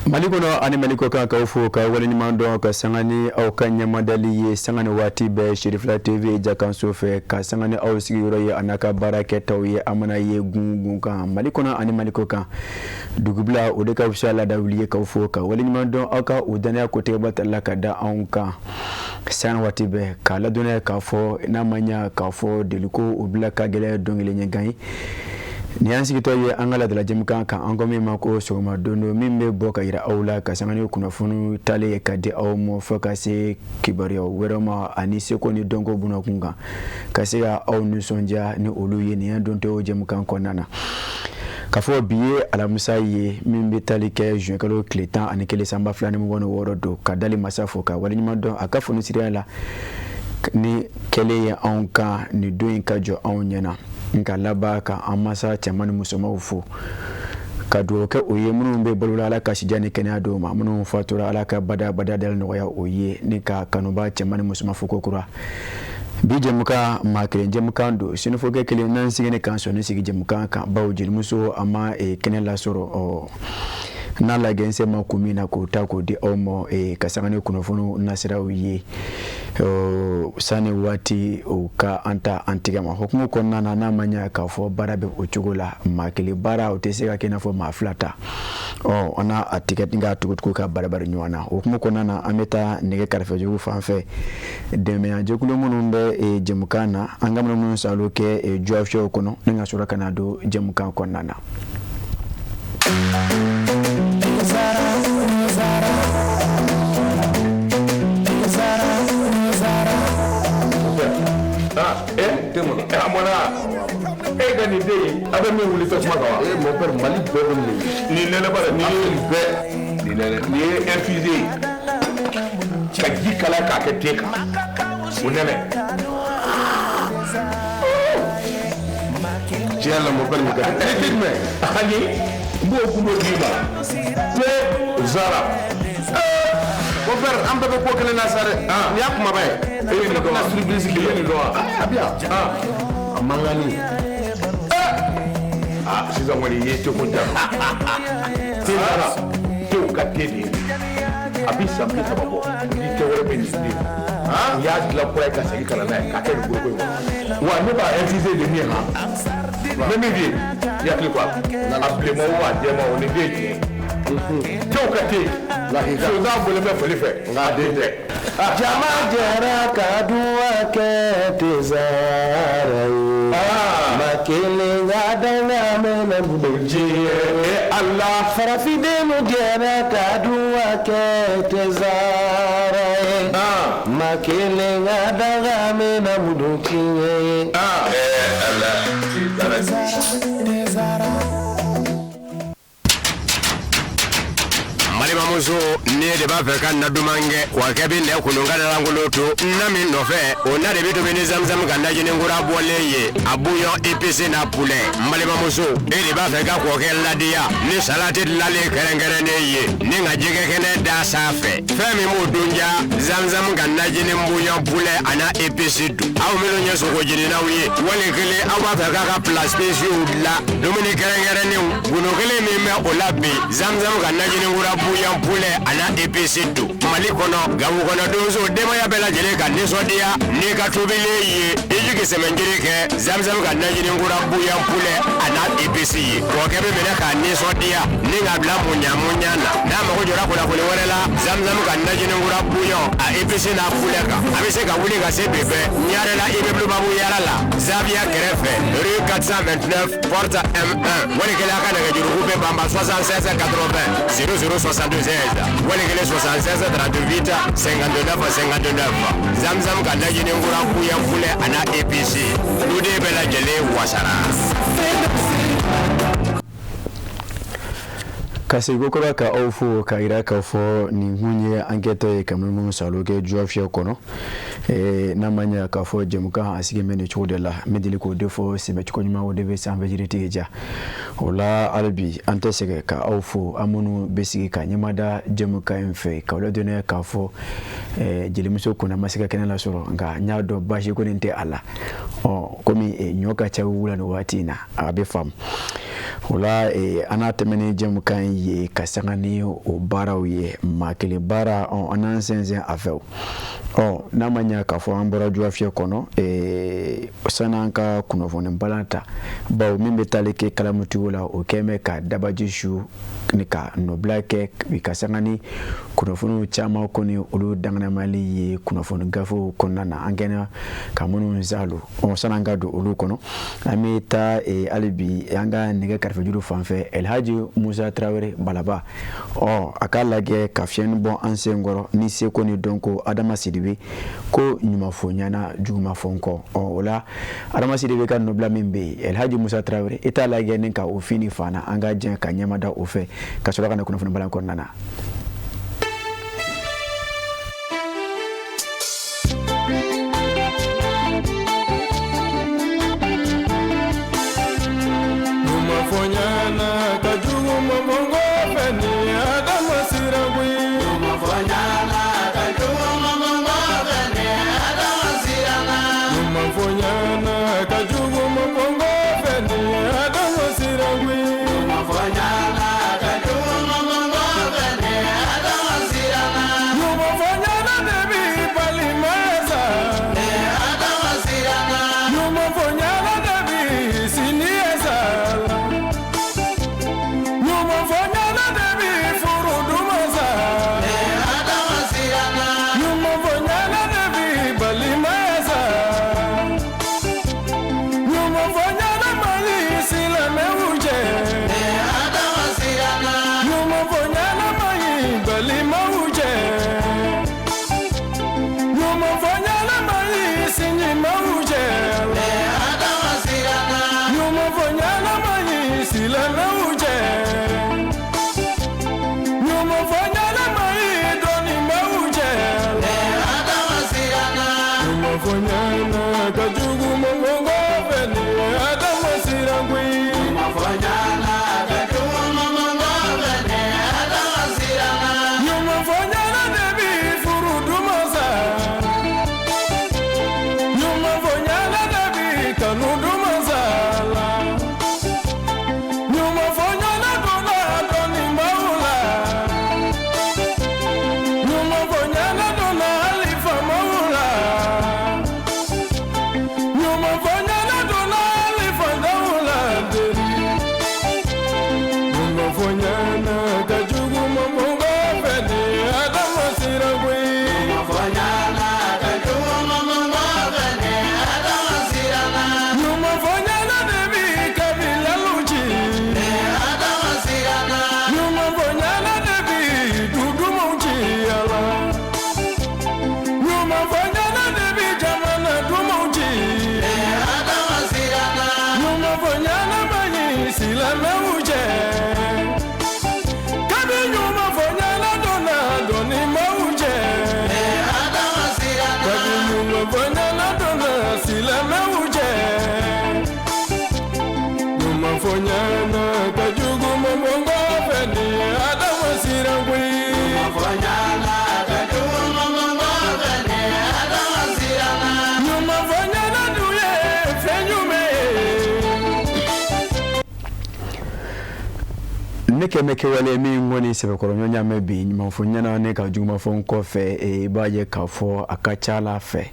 Malikono ani maliko kan ka fo ka wali nyimando ka sangani au kan nyamadali ye sangani wati be Shirifla TV jakan sofe ka sangani au sigi yoro ye anaka barake taw ye amana ye gungun kan malikono ani maliko kan dugubla o de ka fshala da wuli ka fo ka wali nyimando aka udania ko te batalla ka da an kan san wati be ka la dona ka fo na manya ka fo deliko ubla ka gele dongile nyangai ni ansiki to ye angala de la jemkan kan angomi mako so ma dondo mimbe boka ira aula ka sangani kuna funu tale ka de aw mo fokase kibario weroma ani seko ni dongo buna kunga kasi ya aw nu sonja ni oluye ni donto jemkan konana ka fo biye ala musa ye mimbe tale ke juin kalo kletan ani kele samba flani mo wono woro do ka dali masafo ka wali nyima don aka funu siriala ni kele ya anka ni doin ka jo awnyana nka laba ka amasa chamani musoma ufu kadu ke oye munu be bolula ala ka shijani kenya do ma munu fatura ala ka bada dal no ya oye ni ka kanuba chamani musoma fuko kura bije muka makere jemuka ndo sinu foke kele nan sigene kan so ni sigi jemuka kan bawjil muso ama kenya la soro o na la gense ma kumina ko ta ko di omo kasangani kunofunu nasira uye sani wati o ka anta antigama hukumu konna na manya ka fo barabe o chugola makili bara o teseka kena fo maflata ona atiket nga tukutuku ka barabar nywana hukumu konna na ameta nege karfe jogu fanfe deme ajekulo munumbe jemukana angamno mun saloke juafsho kono nga sura kanado jemukan konna na gani de abe me wuli fes magawa mon père mali bebe ni lele bare ni infusé ka ji kala ka ke teka munene jela mon père muga me hani mbo kundo diba te zara mon père am bebe ko kele na sare ni akuma bay ni do na surprise ni do abia mangani sisan wani ye cogo da tera to ka tedi abi sampi sababo ni ke wore be ni ya la ko ka segi kala na ka ke gurgo wa ne ba FCC de mi ha me bi ya kli kwa na appelé mo wa de mo ni be to ka te la higa so da bole me fele fe nga de de jama jara kadua ke tezara makele ngadana mena budoje Allah farafide mujera kadua ke tezara makele ngadana mena budoje Allah tezara Mamuzo ni de ba fe kan na dumange wa kebi ne kunungana langoloto na mi no fe ona de bitu beni zamzam ganda jini ngura boleye abuyo EPC na poulet Mamuzo de ba fe ka ko ke ladia ni salati lale kerengere ne ye ni ngajike kene da safe femi mo dunja zamzam ganda jini mbuyo poulet ana EPC du aw melo nyeso ko jini na wiye wale kele awa fe ka place spécial la domini kerengere ne gunokele mi me olabi zamzam ganda jini ngura buya pule ana EPC du malikono gawu kono dozo dema ya bela jele ka nisodia ni ka tubile ye ejike semenjire ke zamzam ka najini ngura buya pule ana EPC ko kebe bela ka nisodia ni ngabla munyana na mako jora kula kule wala zamzam ka najini ngura buya a EPC na pule ka abise ka wuli ka sebebe nyare la ibeblu babu yarala Zabia Grefe rue 429 porte M1 wale kala ka daga jurugube bamba 76 80 0062 Walekele 76 38 59 Zamzam kandaji ni ngura kuya kule ana APC Lude bela jele wasara kasi gokora ka ofu ka ira ka fo ni hunye enquête kamunu saloke juafia kono na manya ka fo jemuka asige mene chodela medili ko defo sebe ko nyuma o debe sambe jirete ja ola albi antesege ka ofu amunu besige ka nyamada jemuka enfe ka ola done ka fo jelimuso kuna masika kenala soro nga nyado bashi ko nte ala o komi nyoka cha wula no watina abe fam Ola ana temeni jemu kan ye kasangani o baraw ye makele bara on anansenzen afew namanya ka fo ambara juafie kono sananka kunofone balanta baw mimbe talike kalamuti wala o keme ka dabajishu ni ka no blake wi kasangani kunofonu chama koni olu dangana mali ye kunofonu gafo konana angena kamunu nzalu on sananga do olu kono amita alibi yanga nege karfejuru fanfe Elhaji Musa Traoré balaba akala ge kafien bon ansengoro ni seko ni donko Adama Sidibe ko nyumafo nyana juguma fonko ola Adama Sidibe ka nobla mimbe Elhaji Musa Traoré etala ge nenka ofini fana anga jen ka nyamada ofe kasola kana kunafuna balanko nana neke meke wale mi ngoni sebe koronyo nyame bi nyamafo nyana ne ka juma fo nkofe baye ka fo akachala fe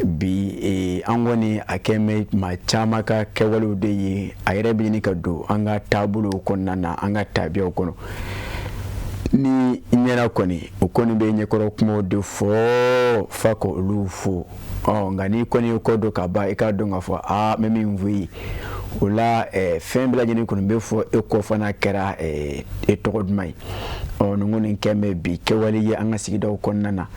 bi angoni akeme machama ka kewalo de yi ayre bi ni ka do anga tabulo konnana anga tabia kono ni nyana koni ukoni be nyekoro kumo de fo fako lufu ngani koni ko do ka ba e ka do ngafo memi mvui ola fembla jeni kono be fo eko fana kera togodmai ngoni keme bi kewali ye anga sigida konnana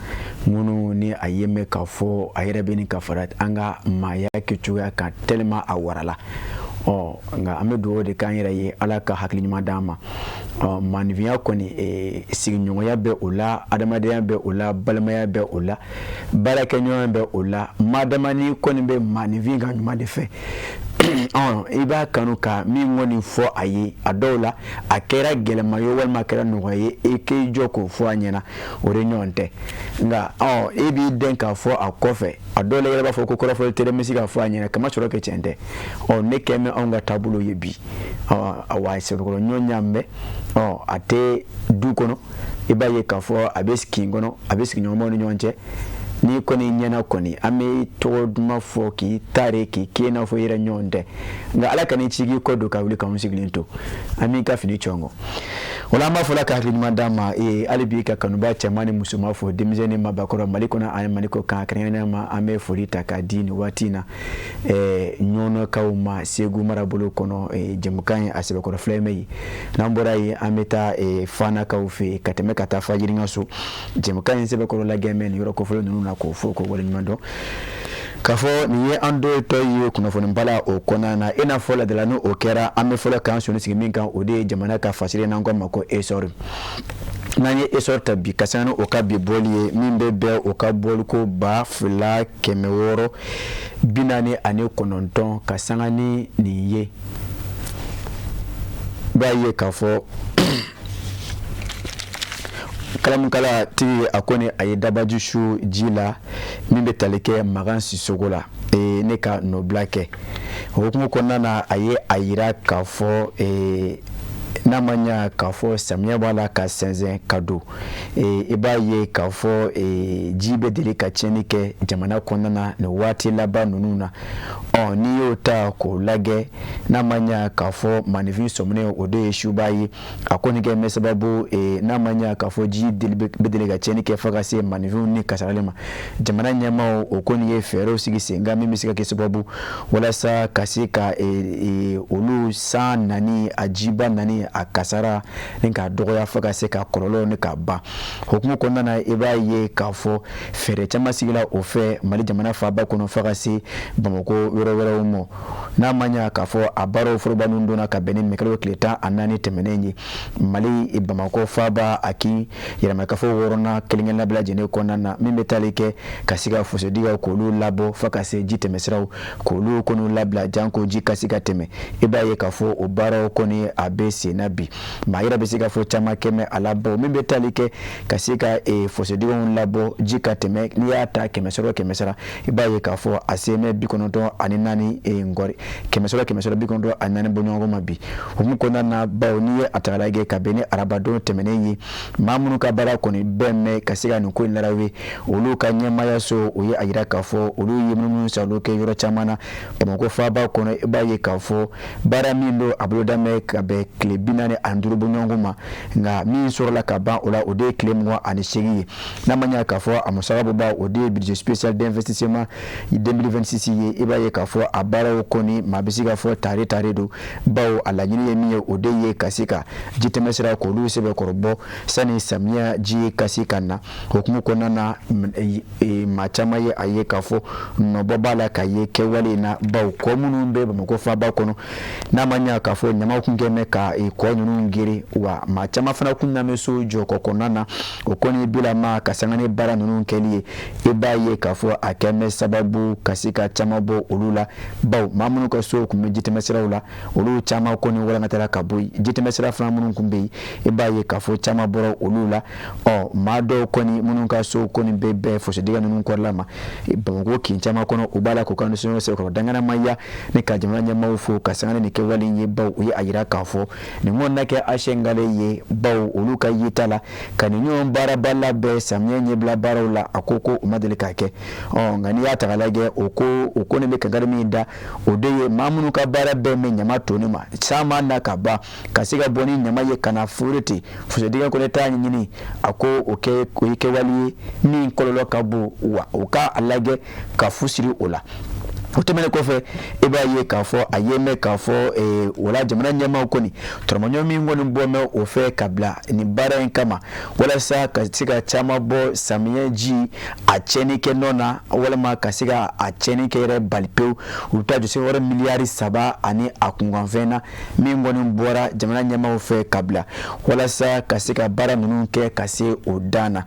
ngunu ni ayeme ka fo ayre be ni ka farat anga maya kichuya ka telma awarala nga amedo de kan yiraye alaka hakli nyuma dama manviya koni signyo ya be ola adamade be ola balma ya be ola baraka nyo be ola madama ni koni be manvi ga nyuma de fe iba kanu ka min woni fo ayi adola akera gelema yo walma kera no ye eke joko fo anyana ore nyonte nga ebi den ka fo akofe adola yele ba fo kokoro fo tere misika fo anyana kama choro ke chende ne keme onga tabulo yebi awa se ko nyonyambe ate du kono iba ye ka fo abeski ngono abeski nyomo no nyonche ni koni nyana koni ame to duma fo ki tare ki kena fo yira nyonde nga ala kani chigi ko do ka wuli ka unsiglinto ami ka fini chongo wala ma fo la ka ri madama alibi ka kanu ba chamani musuma fo demizeni mabakoro maliko na an maliko ka krena ma ame forita ka dini watina nyono ka uma segu marabulu kono jemukan asebe ko fleme nambora yi ameta fana ka ufi kateme kata fajiri ngaso jemukan sebe ko la gemen yoro ko fo nunu ko fo ko wala nyando kafo ni ye ando to yi kuna fo mbala o kona na ina fo la de la no o kera ame fo la kan so ni sigimin kan o de jamana ka fasire na ngoma ko esor nani esor tabi kasano o ka bi boliye mimbe be o ka bol ko ba fula kemeworo binani ane kononton kasangani ni ye ba ye kafo kalamukala ti akone aye dabaju shu jila mimbe taleke magan sisogola ne ka no blake hokumu konana aye ayira kafo namanya kafo samia wala ka senzen kado ibaye kafo jibe dele ka chenike jamana konana no wati laba nununa ni yota ko lage namanya kafo manivin somne ode shubayi akonige mesababu namanya kafo ji dele ka chenike fagase manivin ni kasaralema jamana nyama okoni ye fero sigi senga mimi sika kesababu wala sa kasika olu sa nani ajiba nani akasara ninka dogoya faga se ka korolo ne ka ba hukumu konna na ibaye kafo fere chama sigila ofe mali jamana fa ba kono faga se bamako wero mo na manya kafo abaro furba nundona ka benin mekalo kleta anani temenenyi mali bamako fa ba aki yara kafo worona kelingen na bla jene konna na mimbe talike kasiga fo se diga ko lu labo faga se jite mesraw ko lu kono labla janko ji kasiga teme ibaye kafo obaro koni abese nabi maira besika fo chama keme alabo mimbe talike kasika fosedigo labo jika teme liata kemesoro kemesara ibaye kafo aseme bikonoto aninani ngori kemesoro bikonoto anani bonyongo mabi humukona na baoni atarage kabene arabado temenenyi mamunu kabara koni bemme kasika nuko larawe uluka nyama yaso uye ayira kafo ulu yimunu saluke yoro chamana emoko faba kono ibaye kafo baramindo abulodame kabe klebinane anduru bonyonguma nga mi sorla kaba ola ode klemwa anishegi namanya kafo amusarabu ba ode budget spécial d'investissement 2026 ye ibaye kafo abara okoni mabisiga fo tare do bawo alanyini ye miye ode ye kasika jitemesera ko lu sebe korbo sani samia ji kasika na hukumu konana machama ye aye kafo no bobala kaye kewale na bawo komunu mbe bamako fa ba kono namanya kafo nyama kungeme ka ko ngiri wa machama fana kunna meso joko konana okoni bila ma kasangane bara nunu keliye ibaye kafo akeme sababu kasika chama bo ulula baw mamunu ko so ku mejite mesira ula ulu chama okoni wala ngatara kabui jite mesira fana munun kumbe ibaye kafo chama boro ulula mado okoni munun ka so okoni bebe fo se diga nunu korlama ibango kinchama kono ubala ko kanu so se ko dangana maya ne ka jamanya mawfu kasangane ne ke wali ye baw uyi ayira kafo ni monna ke ashengale ye baw uluka yitala kaninyo bara balla be samnyenye bla barola akoko umadelika ke ngani ya tagalage oko ne be kagarmi da odeye mamunu ka bara be me nyama tonima sama na kaba kasiga boni nyama ye kana furiti fusediga ko leta nyini ako oke ko yike wali ni kololo kabu wa oka alage ka fusiri ola utemele kofe ibaye kafo ayeme kafo wala jamana nyama ukoni toromonyo mingoni mbome ofe kabla ni bara kama wala sa kasika chama bo samyeji achenike nona wala ma kasika achenike re balpeu utaju se wala miliari 7 ani akunganvena mingoni mbora jamana nyama ofe kabla wala sa kasika bara nununke kase odana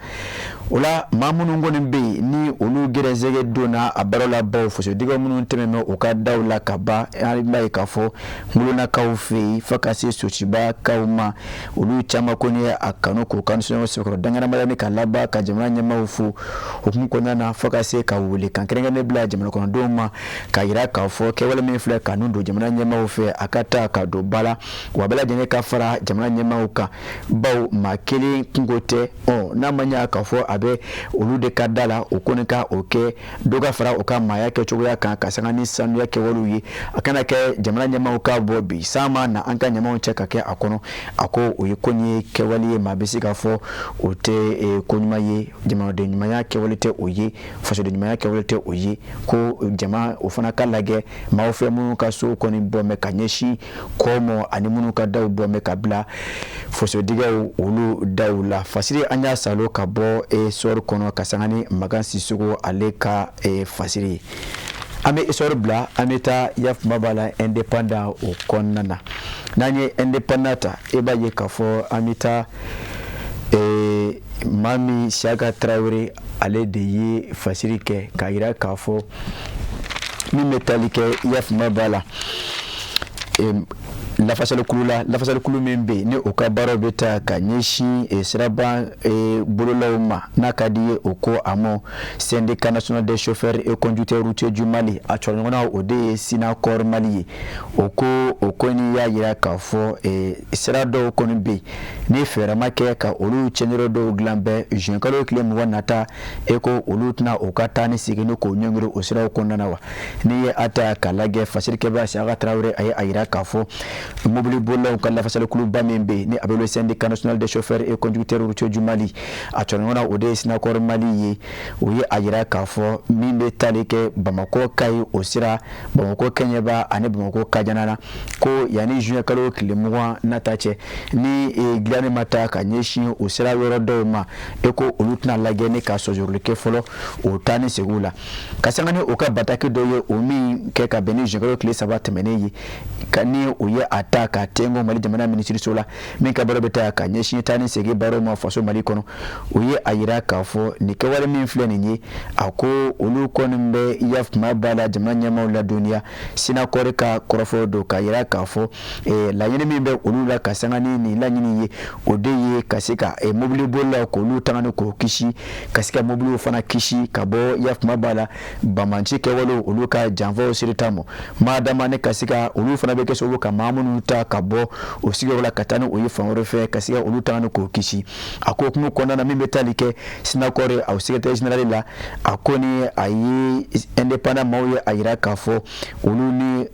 ola mamunu ngoni be ni olu gerezege dona abarola baw fo so diga munu tememe o ka dawla kaba ari ka fo muluna ka fe fakasi sochiba kauma olu chama koni akano ko kan so ko dangana malani ka laba ka jamana nyama ufu hukum kona na fakasi ka wuli kan kerenga ne bla jamana kono doma ka ira ka fo ke wala min fle kanu do jamana nyama ufe akata ka do bala wa bala jene ka fara jamana nyama uka baw makeli ngote o na manya ka fo abe olu de kadala okonika oke doga fara oka maya ke chogoya kan kasangani sanu ya ke woluyi akana ke jamana nyama uka bobi sama na anka nyama onche kake akono ako oyikonye ke wali mabisi ka fo ote konyuma ye jamana de nyuma ya ke walite oyi faso de nyuma ya ke walite oyi ko jama ofana kalage maofe munu ka so koni bome kanyeshi komo animunu ka daw bome kabla faso diga olu dawla fasiri anya salo ka bo sor kono kasangani magansi sugo aleka fasiri ame sor bla ameta yaf mabala independent o konnana nanye independenta ebaye kafo ameta mami Shaka Traoré ale de ye fasiri ke kaira kafo mi metalike yaf mabala la fasale kulu membe ne oka baro beta ka nyeshi siraba bololawma nakadi oko amo syndicat national des chauffeurs et conducteurs routiers du Mali actuellement ode sina kor Mali oko ni ya yira ka fo sirado koni be ne fera make ka olu chenero do glambe jenkalo klem wanata eko olu tna okata ni sigino ko nyongiro osira ko nanawa ni ata kalage fasirike ba Shaka Traoré ay ayira ka fo mobili bolla ko la fasale kulu bamembe ni abelo syndicat national des chauffeurs et conducteurs routiers du Mali actuellement ode sina kor Mali ye oye ayira ka fo mimbe talike Bamako kai osira Bamako kenyeba ane Bamako kajanana ko yani juin kalo kilemwa natache ni glane mata ka nyeshi osira yoro doma eko olutna lagene ka sojurlike folo otani segula kasangane oka bataki doye omi keka beni juin kalo kile sabat meneyi kani oye ataka tengo Mali jamana ministry sola minka baro beta ka nyeshi tani sege baro ma faso Mali kono oye ayira ka fo ni ke wale min fleni ni ako olu konumbe yaf mabala jamana nyama la dunia sina koreka korofo do ka yira ka fo la yene min be olu la kasangani ni la nyini ye odeye kasika mobili bolla ko olu tangani ko kishi kasika mobili fana kishi kabo yaf mabala bamanchi ke walo olu ka janvo siritamo madama ne kasika olu fana be keso ka mamunu ta kabo osigo la katano oyi fanwore fe kasika olu tangani ko kishi ako kuma kona na mimbe talike sina kore au secretary general la akoni ayi independent mawye ayira kafo olu ni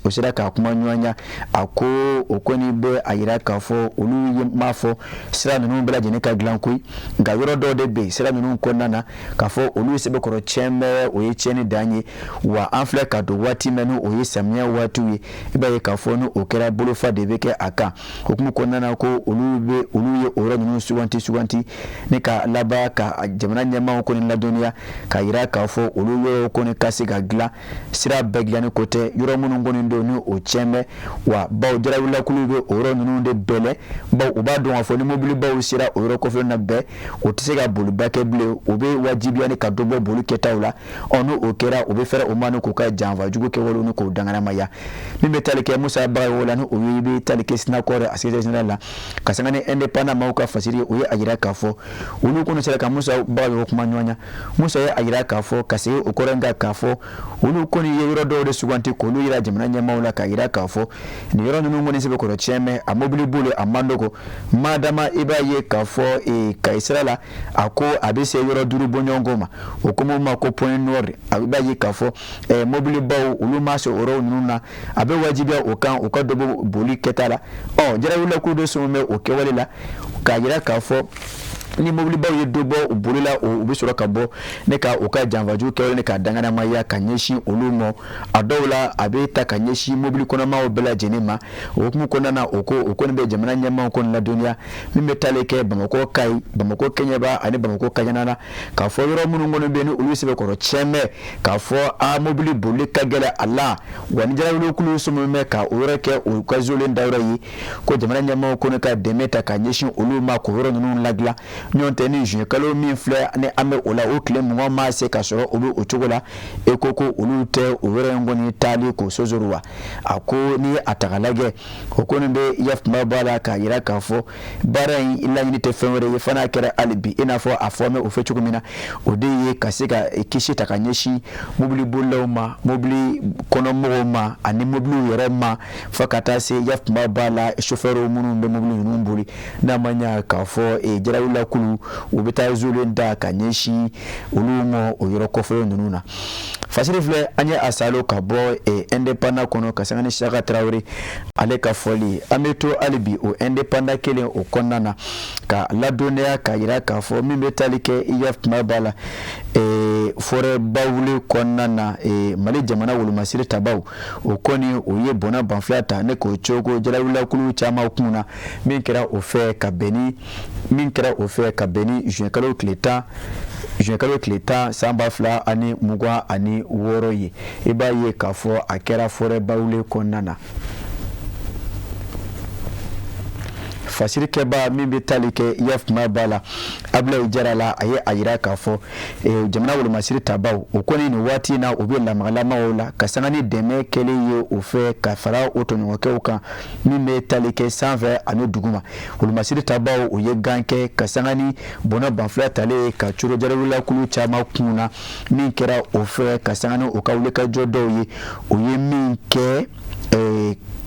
osira ka kuma nyanya ako okoni be ayira kafo olu mafo sira nunu bela jenika glankui nga yoro do de be sira nunu konana kafo olu sebe koro chembe oyi cheni danye wa anfle ka do wati menu oyi samia watu ye ibaye kafo no okera bolofa de beke aka okumu konana ko olu ye oro nunu suwanti nika laba ka jamana nyama ko ni la dunia ka yira kafo olu yo ko ni kasi ga gla sira beglani kote yoro munu ngoni ndo ni o chembe wa baw jara wala kulube oro nunu de bele baw ubado wa foni mobili baw sira oro ko fe na be o tisega bolu bake ble obe wajibi ani ka dobo bolu ketawla onu okera obe fere o manu ko ka janva jugo ke wolu ko dangana maya mimbe talike Musa ba wala no oyibe talike sina kore asire general kasangane independent mauka fasiri oye ajira kafo ulu kono sira ka Musa ba wo kuma nyonya Musa ye ajira kafo kasi okorenga kafo ulu koni ye yoro do de suganti ko lu yira jamana nya maula ka ajira kafo ni yoro nunu ngoni sebe ko cheme amobili bule amandoko madama iba ye kafo ka Israela ako abise yoro duru bonyongoma okumo mako point nord abiba ye kafo mobili bawo ulu maso oro nuna abe wajibia okadobo boli ketala jara wula ku do sume okewalila ka jira kafo ni mobili bawo ye dobo bolila obisoro kabo ne ka oka janvaju ke ne ka dangana maya kanyeshi olumo adawla abeta kanyeshi mobili kona ma obela jenema okumu kona na oko ne be jamana nyama ko la dunia mi metale ke bamako kenyeba ani bamako kajanana ka fo yoro munu ngono be ni olusibe ko cheme ka fo a mobili boli kagela Allah wani jara wulu kulu sumu me ka oreke o kazole ndawra yi ko jamana nyama ko ne ka demeta kanyeshi oluma ko yoro nunu lagla nyonte ni juin kalo min fleur ne ame ola o kle mo ma se ka soro obi ochogola ekoko olute owere ngoni tali ko sozorwa ako ni atagalage okonbe yaf mabala ka yira ka fo baran illa ni te fenwere yefana kera alibi ina fo afome ofechukumina odiye kasika kishi takanyeshi mobili boloma mobili konomoma ani mobili yerema fakata se yaf mabala chauffeur munu be mobili numbuli na manya ka fo jerawula kulu ubita zulu nda kanyeshi ulumo oyiroko fo nununa fasiri fle anya asalo kabo independant kono kasangani Shaka Traoré ale ka foli ameto alibi o independant kele o konana ka ladonea ka yira ka fo mimetalike yaf mabala fore bawule konana mali jamana wulu masiri tabaw o koni o ye bona banflata ne ko chogo jerawula kulu chama kuna min kera o fe ka beni juin kalo kleta samba fla ani mugwa ani woroye iba ye kafo akera fore bawule konana fasiri keba mimbe talike yaf mabala abla ijarala aye ayira kafo jamana wulu masiri tabaw okoni ni wati na obi la magala mawla kasangani deme kele ye ofe kafara otoni wakeuka mimbe talike 120 anu duguma wulu masiri tabaw oye ganke kasangani bona banfla tale ka churo jarawula kulu chama kuna minkera ofe kasangani okawule ka jodo ye oye minke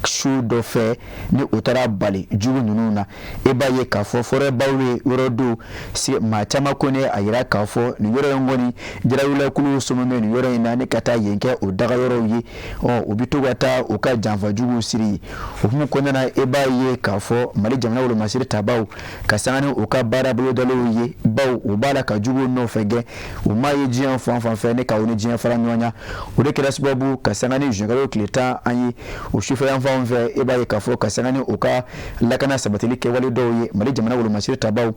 shu do fe ni utara bali jugu nununa eba ye kafo fore bawle yorodo si ma chama kone ayira kafo ni yoro ngoni jirawula kulu sumome ni yoro ina ni kata yenke odaga yoro yi obito wata oka janva jugu siri ofumu kone na eba ye kafo mali jamna wolo masiri tabaw kasangani oka bara bolo dalo ye baw obala ka jugu no fege umaye jian fanfan fe ne ka woni jian fara nyonya odekera sababu kasangani jengalo kleta anyi o shifa onve eba ye kafo kasangani oka lakana sabatili ke wali doye mali jamana wulu masiri tabaw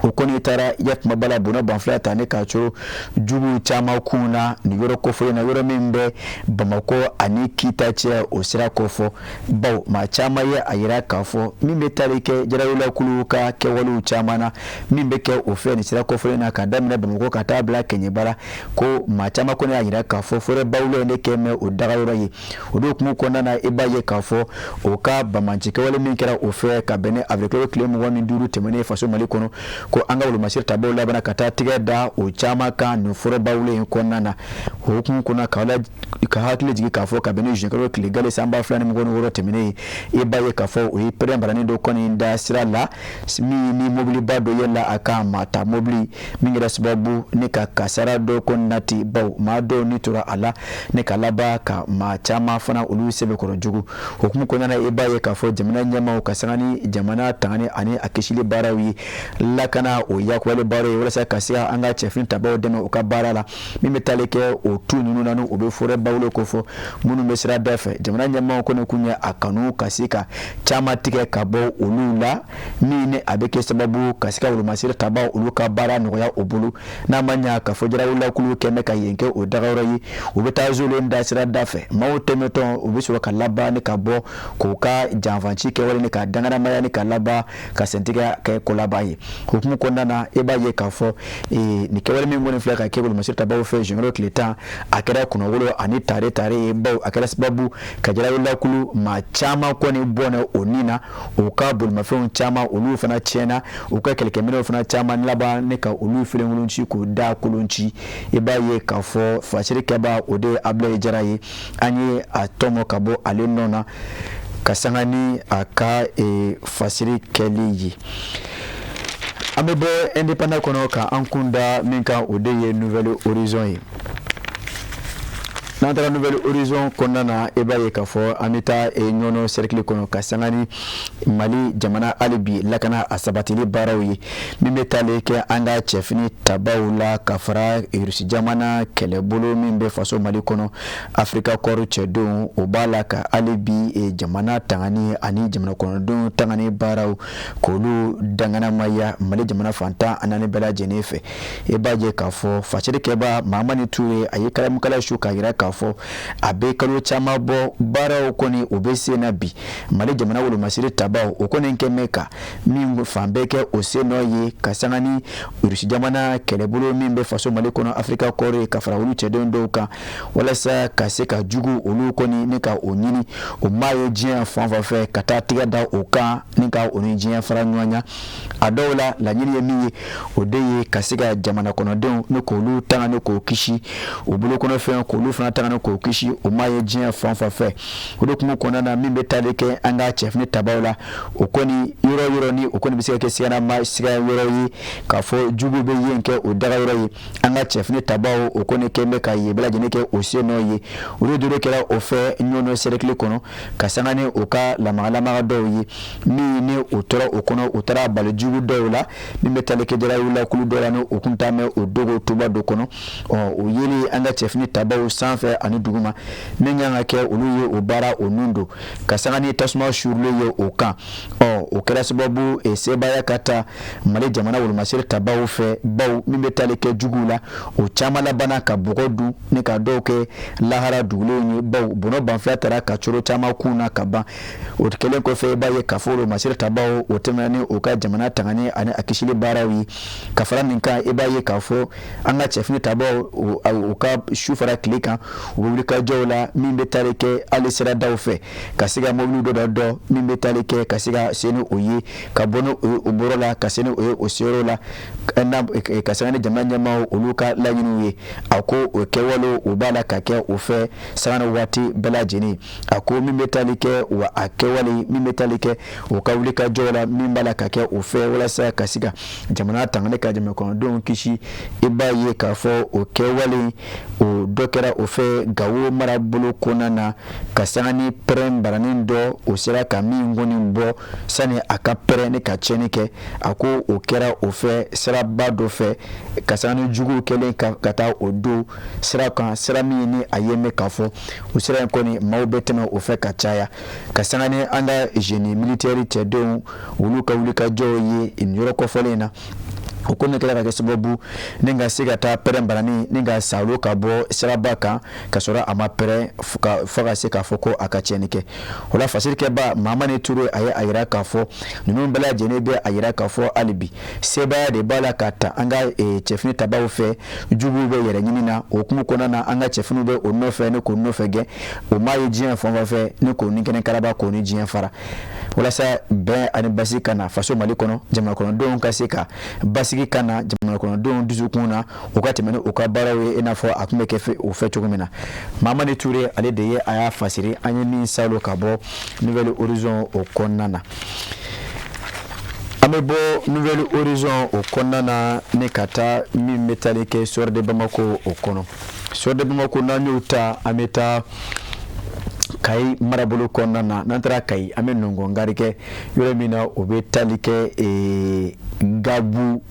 okoni tara yaf mabala bona banflata ne kacho jugu chama kuna ni yoro kofo na yoro mimbe bamako ani kitache osira kofo baw ma chama ye ayira kafo mimbe tarike jarawula kuluka ke walu chama na mimbe ke ofe ni sira kofo na kadamina bamako kata black kenyebara ko ma chama ko ne ayira kafo fore bawlo ne keme odaga yoro ye odokumu kona na eba ye kafo oka bamanchike wale minkera ofe ka bene avec le claim wa minduru temene faso malikono ko anga wulu masir tabaw labana kata tigeda o chama ka no foro bawle konana hukun kuna kala ka hakle jigi kafo ka bene jengalo klegale samba fulani ngono woro temene eba ye kafo o prembara ni do koni nda sirala ni mobili bado yella akama ta mobili mingira sababu ne ka kasara do konnati baw ma do ni tura ala ne kalaba ka ma chama fana ulu sebe ko jugu hukun kuna na eba ye kafo jamana nyama o kasangani jamana tangani ani akishili barawi lakana o yakwale baro wala sa kasia anga chefin tabaw deme o ka barala mimetaleke o tununu nanu obe fore bawlo kofo munu mesra dafe jamana nyama ko ne kunya akanu kasika chama tike kabo ulula mine abeke sababu kasika ulu masira tabaw uluka bara no ya obulu na manya ka fojara ula kulu keme ka yenke o dagawro yi obeta zulu nda sira dafe mawtemeton obiso ka laba ne kabo ko ka janvanchi ke wala ne ka dangana maya ne ka laba ka sentiga ka kolaba yi hukumu kondana eba ye kafo ni kewale mingo ne flaka kebulu masira tabaw fe jengro kleta akera kuno wolo ani tare eba akera sababu kajara ula kulu ma chama ko ne bona onina o ka bul mafon chama olu fana chena o ka kelke mino fana chama laba ne ka olu fele ngulunchi ko da kulunchi eba ye kafo fasiri keba ode able jaraye anyi atomo kabo alenona kasangani aka fasiri keliyi amebo independant kono ka ankunda minka odeye nouvelle horizon Nantara Nouvelle Horizon konana eba ye kafo amita nyono cercle kono kasangani Mali jamana alibi lakana asabatili barawi mimetale ke anga chefini tabawula kafara irusi jamana kelebulu mimbe faso Mali kono Afrika koru chedo obala ka alibi jamana tangani ani jamana kono don tangani baraw kolu dangana maya Mali jamana fanta anani bela jenefe eba je kafo fachiri keba mamani ture ayikala mukala shuka gira kafo fo abe kalo chama bo bara okoni obese na bi mali jamana wolo masiri tabao okoni nkemeka mingo fambeke oseno ye kasangani urusi jamana kelebulu mimbe faso mali kono Afrika kore kafara ulu chedondoka wala sa kaseka jugu ulu koni nika onyini umaye jien fanfa fe kata tiga da oka nika oni jien faranwanya adola la nyini yemi odeye kaseka jamana kono don noko ulu tanga noko kishi ubulu kono fe ko ulu fana tanga noko kishi umaye jien fanfa fe ulu kumu kona na mimbe taleke anga chef ni tabaula okoni yoro ni okoni bisika ke sigana ma siga yoro yi kafo jugu be yenke odaga yoro yi anga chef ni tabao okoni keme ka yebela jeneke oseno yi ulu duro kera ofe nyono serekli kono kasangane oka la malama do yi mi ne otora okono otara bal jugu dola mimbe taleke dira yula kulu dola no okunta me odogo tuba do kono o yeli anga chef ni tabao sanfe ani duguma menyanga ke ulu yi obara onundo kasangane tasma shurle yo oka okera sababu sebaya kata mali jamana wol masir tabao fe baw mimbe taleke jugula o chamala bana ka bogodu ne ka doke lahara dugle ni baw bono banfla tara ka choro chama kuna kaba o tikelen ko fe baye ka folo masir tabao o temani o ka jamana tangani ani akishili barawi ka fara ninka ebaye ka fo anga chefni tabao o ka shufara klika o wulika jola mimbe taleke alisira daw fe kasiga moblu do mimbe taleke kasiga senu oyi kabono oborola kasenu oyi osiorola na kasane jamanya ma oluka la yinuwe ako okewalo obala kake ofe sana wati bela jeni ako mimetalike wa akewali mimetalike okawulika jola mimbala kake ofe wala sa kasiga jamana tangane ka jamako don kishi ibaye kafo okewali o dokera ofe gawo marabulu konana kasani prem baranin do osira kami ngoni mbo sani akapere ne kachenike ako okera ofe sera bado fe kasani jugu kele kata odo sera kan sera mini ayeme kafo osira koni maubetema ofe kachaya kasani anda jeni military chedo ulika joyi inyoro kofolena okone kala ka sababu ninga sigata perembarani ninga saulo kabo serabaka kasora amapere fuka seka foko akachenike ola fasirike ba mama ne turu ayira kafo nunu bala jenebe ayira kafo alibi seba de bala kata anga chefni tabawo fe jubu be yere nyina okumu kona na anga chefnu be onofe ne ko nofege o mayi jien fonva fe ne ko ninkene karaba ko ni jien fara wala sa be ani basika na faso mali kono jamana kono don kasika basiki kana jamana kono don duzukuna okati mene okabarawe enafo akumeke fe ofe chogumena mama ne ture ale de ye aya fasiri anye min salo kabo nouvelle horizon okonnana amebo nouvelle horizon okonnana ne kata mi metalike sur de Bamako okono sur de Bamako na nyuta ameta kai marabulu konana nantara kai amenongo ngarike yore mina obetalike gabu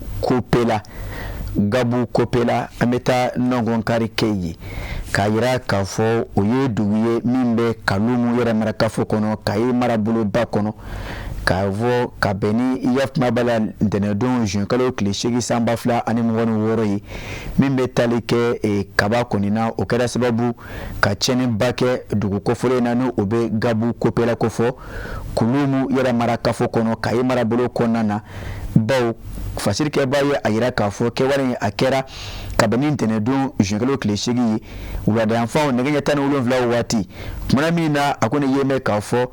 kopela ameta nongo ngarike yi kayira kafo oyeduye mimbe kalumu yore marakafo kono kai marabulu bakono kavo kabeni yaf mabala ntenedon junkalo klishigi samba fla ani mwonu woro yi mimbe talike kaba konina okeda sababu kacheni bake dugu kofole nanu obe gabu kopela kofo kulumu yara marakafo kono kai marabolo konana baw fasirike baye ayira kafo ke wani akera kabani ntenedon junkalo klishigi wada enfant negenya tanu ulonvla wati mwana mina akone yeme kafo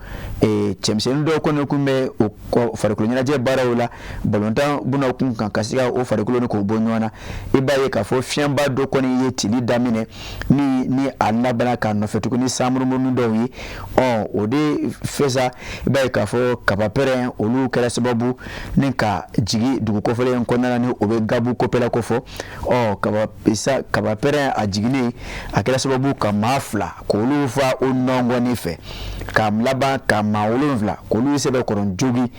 chemsenu do kono kume o farikulo nyina je barawula bolonta buna kun kan kasiga o farikulo ne ko bonywana ibaye kafo fiamba do kono ye tili damine ni anabana kan no fetuko ni samuru monu do yi ode feza ibaye kafo kapapere olu kala sababu ninka jigi dugu kofole nkonna ni obe gabu kopela kofo kapapere ajigine akela sababu kamafla kolufa onongo nife kamlaba kamaulunvla kolu sebe koron jogi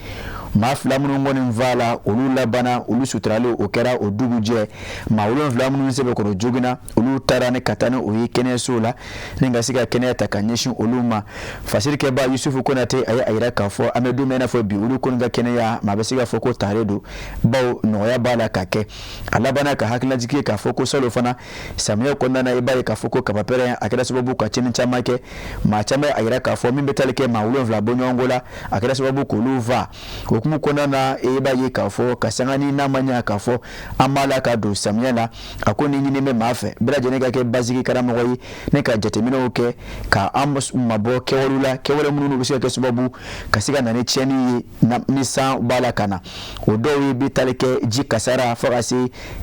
ma fila minnu ngoni mvala olu labana olu sutrale o kɛra o duguje ma wolonfila minnu sebe kɔrɔ jogina olu tara ne katani o yi kɛnɛyaso la ni ka se ka kɛnɛya ta ka ɲɛsin olu ma fasirikɛba Yusufu Konate a ye a yira k'a fɔ an bɛ don min na fɔ bi olu kɔni ka kɛnɛya ma bɛ se ka fɔ ko tare do baw nɔgɔya b'a la ka kɛ a labana ka hakililajigi k'a fɔ ko salo fana samiya kɔnɔna na i b'a ye k'a fɔ ko kabapɛrɛn a kɛra sababu ka cɛnni caman kɛ maa caman a yira k'a fɔ min bɛ tali kɛ maa wolonfila bɔ ɲɔgɔn la a kɛra sababu k'olu va o hukumu kɔnɔna na i b'a ye k'a fɔ ka sanga ni n'a ma ɲa k'a fɔ an b'a la ka don samiya la a ko ni ɲini bɛ maa fɛ bɛɛ lajɛlen ka kɛ basigi karamɔgɔ ye ne ka jateminɛw kɛ ka an mabɔ kɛwalew la kɛwale minnu bɛ se ka kɛ sababu ka se ka na ni tiɲɛni ye ni san b'a la ka na o dɔw ye bɛ tali kɛ ji kasara fo ka se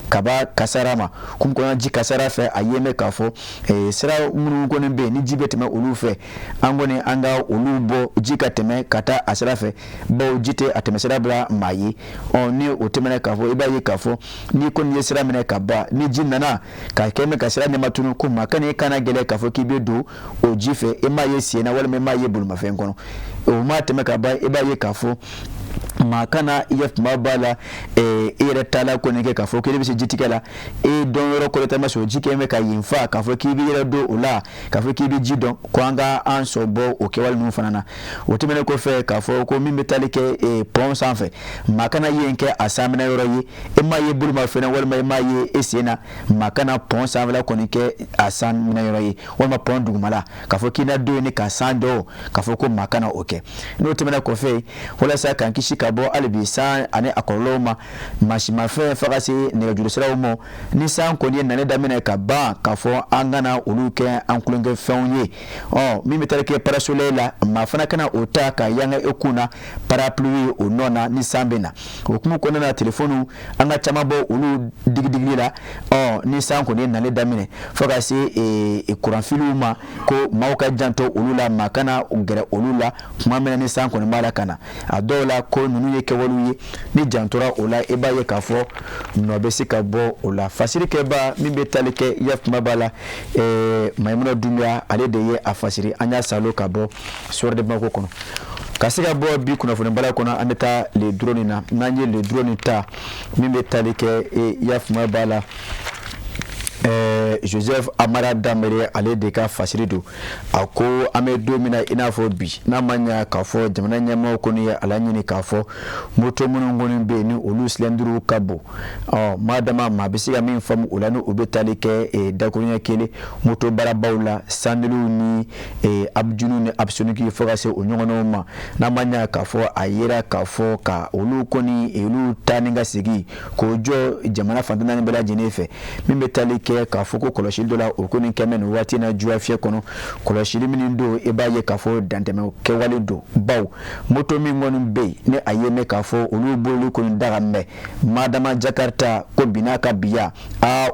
kaba kasara ma kun kɔnɔ ji kasara fɛ a ye mɛ k'a fɔ sira minnu kɔni bɛ yen ni ji bɛ tɛmɛ olu fɛ an kɔni an ka olu bɔ ji ka tɛmɛ ka taa a sira fɛ bawo ji tɛ a tɛmɛ sira bila maa ye ni o tɛmɛna k'a fɔ i b'a ye k'a fɔ ni kɔni ye sira minɛ ka ban ni ji nana ka kɛ mɛ ka sira ɲɛma tunu ko maa kan i kana gɛlɛya k'a fɔ k'i bɛ don o ji fɛ i m'a ye sen na walima i m'a ye bolimafɛn kɔnɔ o ma tɛmɛ ka ban i b'a ye k'a fɔ maa kana i ye kuma b'a la i yɛrɛ taala kɔni kɛ k'a fɔ k'i bɛ se jitigɛ la i dɔn yɔrɔ kɔrɔta ma sɔrɔ ji kɛ mɛ ka yen fa k'a fɔ k'i bɛ yɛrɛ don o la k'a fɔ k'i bɛ ji dɔn ko an ka an sɔ bɔ o kɛwale ninnu fana na o tɛmɛnen kɔfɛ k'a fɔ ko min bɛ tali kɛ pɔn sanfɛ maa kana yen kɛ a sanminɛ yɔrɔ ye i m'a ye bolimafɛn na walima i m'a ye e sen na maa kana pɔn sanfɛla kɔni kɛ a sanminɛ yɔrɔ ye walima pɔn dugumala k'a fɔ k'i na don ye ni ka san dɔ k'a fɔ ko maa kana o kɛ n'o tɛmɛnen kɔfɛ walasa k'an kisi ka bɔ hali bi san ani a kɔlɔlɔw ma mansimafɛn fo ka se nɛgɛjuru siraw ma ni san kɔni ye nani daminɛ ka ban k'a fɔ an kana olu kɛ an kulonkɛfɛnw ye min bɛ tali kɛ parasolaire la maa fana kana o ta ka yanga e kun na parapluie o nɔ na ni san bɛ na o hukumu kɔnɔna na telefɔniw an ka caman bɔ olu digidigi la ni san kɔni ye nani daminɛ fo ka se kuranfiliw ma ko maaw ka janto olu la maa kana gɛrɛ olu la tuma min na ni san kɔni b'a la ka na a dɔw la ko ninnu ye kɛwalew ye ni jantora o la i b'a ye k'a fɔ nɔ bɛ se ka bɔ o la fasirikɛba min bɛ tali kɛ yafuma b'a la Maimuna Dunbiya ale de ye a fasiri an y'a salo ka bɔ Suwɛri de Bamako kɔnɔ ka se ka bɔ bi kunnafoni bala kɔnɔ an bɛ taa le drone na n'an ye le drone ta min bɛ tali kɛ yafuma b'a la Joseph Amara Dambere ale de ka fasiri do a ko an bɛ don min na i n'a fɔ bi n'a ma ɲa k'a fɔ jamana ɲɛmaaw kɔni ye ala ɲini k'a fɔ moto minnu kɔni bɛ yen ni olu silindiriw ka bon maa dama maa bɛ se ka min faamu o la ni o bɛ tali kɛ dakuruɲɛ kelen moto baarabaw la sandeliw ni abjunu ni absoniki fo ka se o ɲɔgɔnnaw ma n'a ma ɲa k'a fɔ a yera k'a fɔ ka olu kɔni olu taa ni ka segin k'o jɔ jamana fan naani bɛɛ lajɛlen fɛ min bɛ tali kɛ k'a fɔ ko kɔlɔsili dɔ la o kɔni kɛmɛ nin waati na juwa fiyɛ kɔnɔ kɔlɔsili min don i b'a ye k'a fɔ dantɛmɛ kɛwale don baw moto min kɔni bɛ yen ni a ye mɛn k'a fɔ olu bolo kɔni daga mɛn madama Jakarta ko bina ka biya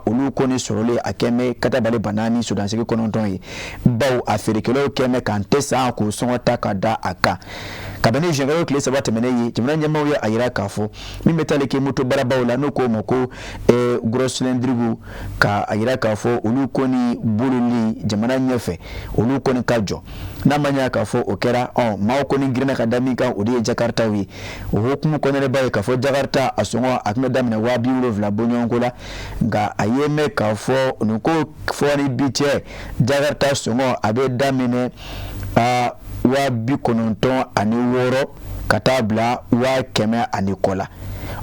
olu kɔni sɔrɔlen a kɛmɛ katabali banani sudansigi kɔnɔntɔn ye baw a feerekɛlaw kɛmɛ k'an tɛ san k'o sɔngɔ ta ka da a kan kabini jenkɛlaw tile 3 tɛmɛnen ye jamana ɲɛmaaw ye a yira k'a fɔ min bɛ tali kɛ moto baarabaw la n'o ko ma ko gros cylindrigu ka a yira k'a fɔ olu kɔni bololi jamana ɲɛfɛ olu kɔni ka jɔ n'a ma ɲa k'a fɔ o kɛra maaw kɔni girinna ka da min kan o de ye Jakartaw ye o hukumu kɔnɔna b'a ye k'a fɔ Jakarta a sɔngɔ a tun bɛ daminɛ 70,000 bɔ ɲɔgɔnko la nka a ye mɛn k'a fɔ nin ko fɔ ni bi cɛ Jakarta sɔngɔ a bɛ daminɛ 96,000 ka taa bila 100,000 kɔ la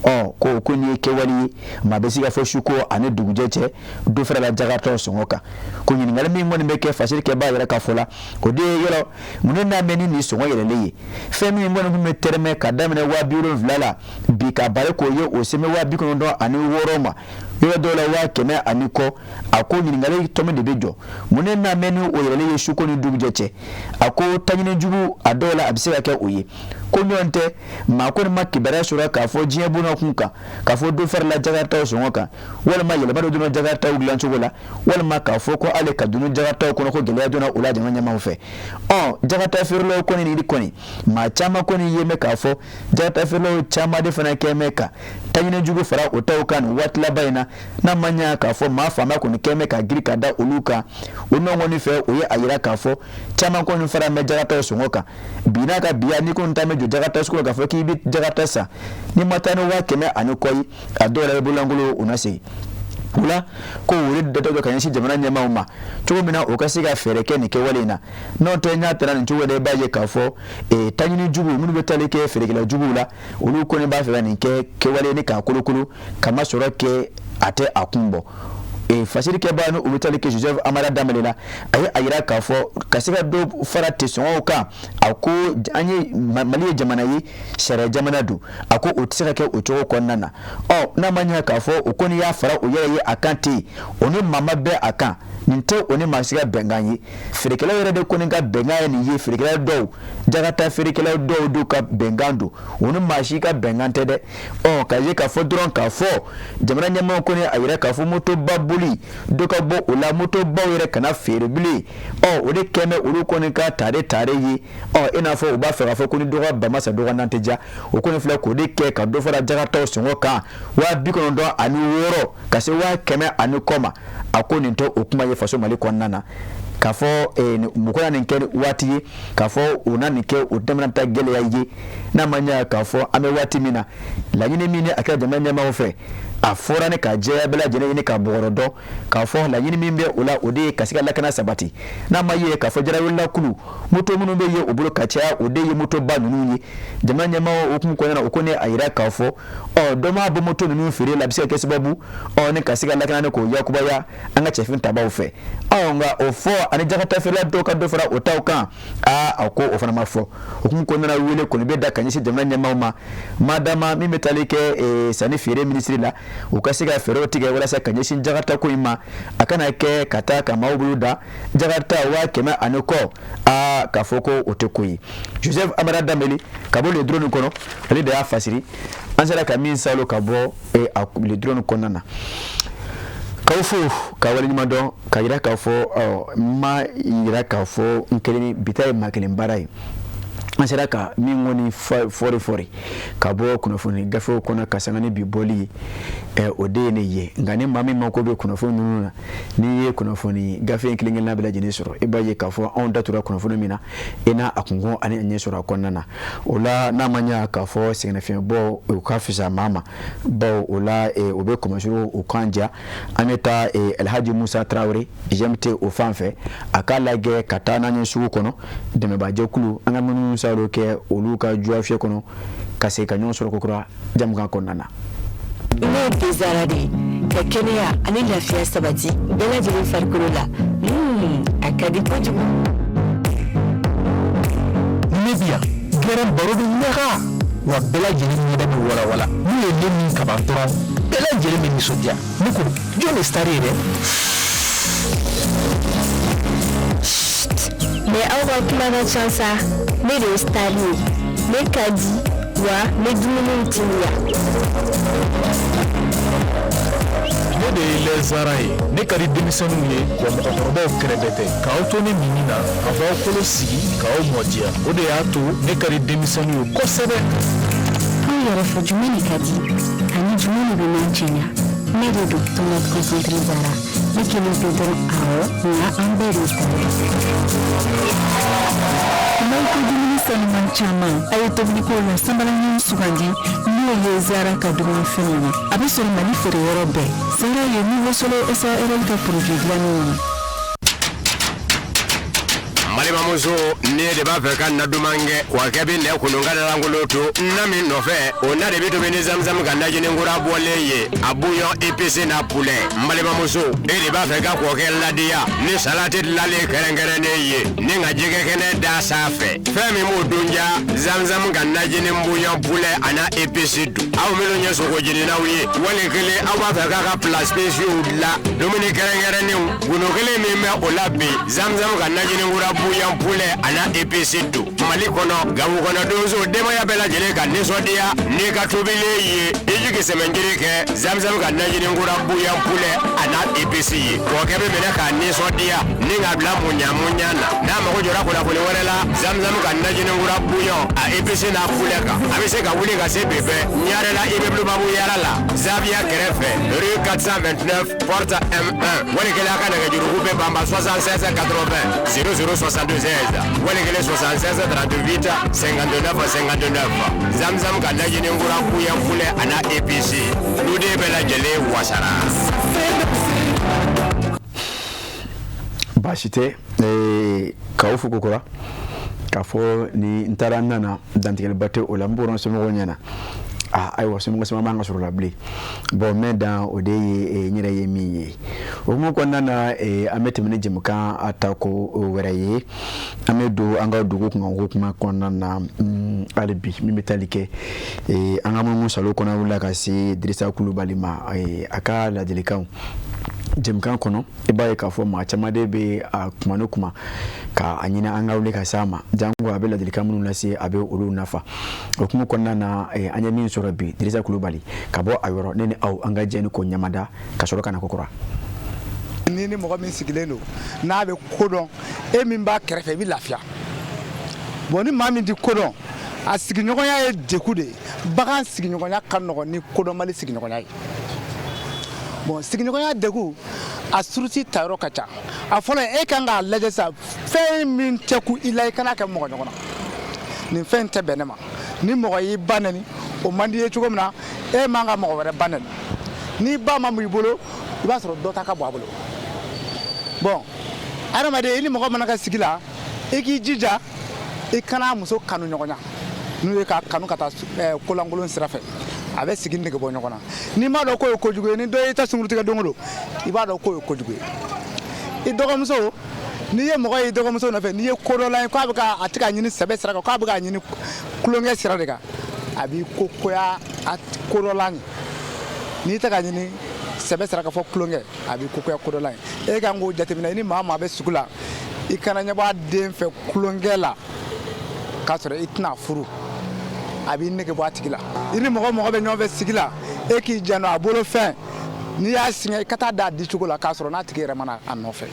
ko ni ye kɛwale ye maa bɛ se ka fɔ suko ani dugujɛ cɛ do fɛrɛ la Jakarta sɔngɔ kan ko ɲininkali min kɔni bɛ kɛ fasirikɛba yɛrɛ ka fɔ la o de ye yɔrɔ mun n'a mɛn ni nin sɔngɔ yɛlɛlen ye fɛn min kɔni tun bɛ tɛrɛmɛ ka daminɛ 70,000 la bi ka bari k'o ye o sɛmɛ 96,000 ma yɔrɔ dɔw la 100,000 kɔ a ko ɲininkali tɔmi de bɛ jɔ mun n'a mɛn ni o yɛlɛlen ye suko ni dugujɛ cɛ a ko taɲini jugu a dɔw la a bɛ se ka kɛ o ye ko ɲɔgɔn tɛ maa kɔni ma kibaruya sɔrɔ k'a fɔ diɲɛ bona kun kan k'a fɔ do fɛrɛ la Jakartaw sɔngɔ kan walima yɛlɛma dɔ donna Jakartaw dilancogo la walima k'a fɔ ko ale ka dunu Jakartaw kɔnɔ ko gɛlɛya donna o la jamana ɲɛmaaw fɛ Jakarta feerelaw kɔni ni kɔni maa caman kɔni ye mɛn k'a fɔ Jakarta feerelaw caman de fana kɛ mɛn kan taɲini jugu fara o taw kan nin waati laban in na n'a ma ɲa k'a fɔ maa faama kɔni keme ka giri ka da uluka uno ngoni fe oye ayira ka fo chama ko ni fara me jagata songoka bina ka biya ni ko ntame jo jagata sko ka fo ki bi jagata sa ni matano wa keme anukoyi adora bulangulu unasi kula ko wuri da dogo kan shi jamana nyama umma to mina o ka siga fereke ni ke walena no to nya tana ni tuwe de baje ka fo tanyini jubu mun betale ke fereke la jubu la ulu ko ni ba fe ni ke wale ni ka kulukulu kama soro ke ate akumbo fasiri ke banu ubitali ke Joseph Amara Damelela ayi ayira ka fo kasiga do farate songo ka ako anyi mali jamana yi shere jamana du ako utisaka ke ucho ko nana na manya ka fo ukoni ya fara uyeye akanti oni mama be akan ninte oni masiga benganyi firikela yere de koninga bengaye ni yi firikela do jagata firikela do ka bengando oni mashika bengante de kaje ka fo dron ka fo jamana nyama ko ni ayira ka fo moto babuli doka bo ula moto bawere kana ferebili ode keme ulu koninga tare yi ina fo uba fera fo koni doga ba masa doga nanteja okoni fla ko de ke ka do fara jagata songo ka wa bikono do ani woro kase wa keme ani koma akoni nto okuma ye faso mali konnana kafo mukona ninkeni wati kafo unanike utemna ta gele yayi na manya kafo ame wati mina lanyine mine akira jamanya maofe afora ne ka je bela jene ne ka borodo kafo lanyine mimbe ula ode kasika lakana sabati na maye kafo jara wala kulu moto munu be ye oburo kacha ode ye moto ba nunu ye jamanya mawo okum ko na okone ayira kafo doma bo moto nunu fere la bisika kesibabu ne kasika lakana ne ko yakuba ya anga chefin tabawo fe nga ofo ani jagata fela doka do fara otauka ako ofana mafo okum ko na wele ko be da kanyisi jamanya mauma madama mimetalike sani fere ministry la ukasiga fere otiga wala sa kanyisi jagata ko ima akana ke kata kama ubuluda jagata wa kema anoko kafoko otekoi Joseph Amara Dameli kabo le drone kono ali da fasiri ansala kamin salo kabo le drone konana kawfo kawali nyumado kayira kafo ma yira kafo nkelini bitay makelin barai ansiraka mingoni fori kabo kunofuni gafo kona kasangani biboli ode ne ye ngani mami mako be kunofuni nuna ni ye kunofuni gafe nkilingel na belaje ne soro ibaye kafo on datura kunofuni mina ina akungo ani anye soro konnana ola na manya kafo singna fi bo ukafisa mama bo ola obe komashuru ukanja ameta Alhaji Musa Traore jemte ofanfe akala ge katana nyesu kono deme baje kulu angamunu salo ke oluka jua fie kono kase kanyon soro kokura jamga konnana ne bizarade ka kenya ani lafiya sabati bela jiri farkulola akadi pojugo Libya geran barodu nyaga wa bela jiri nyida bi wala ni le min kabantoro bela jiri min sodia nuko jone starire mais awa kuma na chansa ne de stali ne kadi wa ne dumuni tinya ne de lezarai ne kadi demisanu ye ko mokotoroba krebete ka autoni minina ava kolo sigi ka o modia o de ato ne kadi demisanu ko sebe ko yara fo jumeni kadi ani jumeni be manchenya ne de docteur not concentré zara ne kini pedro ao na ambere stali Manko dumuni Salman Chama ayeto biko la sambala nyi sugandi ni yezara ka dumuni fenini abisol mani fere yorobe sera ye ni wosolo SARL ka produit glani Malima muso ne de ba fe kan na dumange wa kebi ne kununga na langoloto na mi no fe ona de bitu bini zamzam ganda jini ngura boleye abuyo EPC na poulet malima muso e de ba fe ka ko ke ladia ni salati lale kerengere ne ye ni ngajige kene da safe fe mi mu dunja zamzam ganda jini mbuyo poulet ana EPC du awu melo nyeso ko jini na wiye wale kele awa fe ka place special la domini kerengere ni guno kele mi me olabi zamzam ganda jini ngura buyan pule ana EPC du mali kono gawu kono dozo dema ya bela jele ka nisodia ni ka tobile ye ejike semenjiri ke zamzam ka najini ngura buyan pule ana EPC ko kebe mena ka nisodia ni ka bila munya na n'a mago jɔra kunnafoni wɛrɛ la Zamzam ka najininkura bouillon a EPC n'a poulet kan a bɛ se ka wuli ka se bɛɛ ɲarela immeuble babu yara la Zavia kɛrɛfɛ rue 429 porte M1 walikɛla ka nɛgɛjuruku bɛ banba 76 80 0062 16 walikɛla 76 38 59 59 Zamzam ka najininkura bouillon poulet a n'a EPC olu de bɛ lajɛlen wasara. Bashite kaw fu kokora ka fo ni ntara nana dantigel batte o lamboron so mo nyana ay wa so mo sama manga sur la blé bon mais dans o de nyira ye mi o mo ko nana amete mene jimka atako weraye amedo anga dugo ko kuma ko nana alibi mi metalike anga mo salo ko na wula ka si Drissa Coulibaly ma aka la delikaw jemkan kono ibaye ka fo ma chamade be a kuma no kuma ka anyina anga wule ka sama jango abela delika munu lase abe olu nafa o kuma konna na anya min soro bi Drissa Coulibaly ka bo ayoro nene aw anga jeni ko nyamada ka soro kana kokora ni mo min sigileno na be kodon e min ba krefe bi lafia boni mami di kodon a siginyogonya e dekude bagan siginyogonya kan no ni kodon mali siginyogonya bon siginyogonya deku a suruti tayro kacha a fola e kan ga lajesa fe min teku ilay kana ka mo nyogona ni fen te benema ni mo yi banani o mandi e chugo mna e manga mo were banani ni ba ma mu ibolo ba soro dota ka bo abolo bon aramade ni mo ko manaka sigila e ki jija e kana muso kanu nyogonya nu e ka kanu kata kolangolon sirafe abe sigin de bo nyogona ni ma do ko jugo ni do eta sunguti ka dongolo iba do ko jugo i dogo muso ni ye mo ko i dogo muso na fe ni ye korola ko abuka atika nyini sebe sira ko abuka nyini kulonge sira de ka abi kokoya at korola ni ta ka nyini sebe sira ka fo kulonge abi kokoya korola e ka ngo jatemina ni mama be sugula i kana nya ba den fe kulonge la ka sore itna furu abi nege bo atigila ini mo be nyove sigila e ki jano abolo fin ni ya singa kata da di chugola ka soro na tigere mana anofe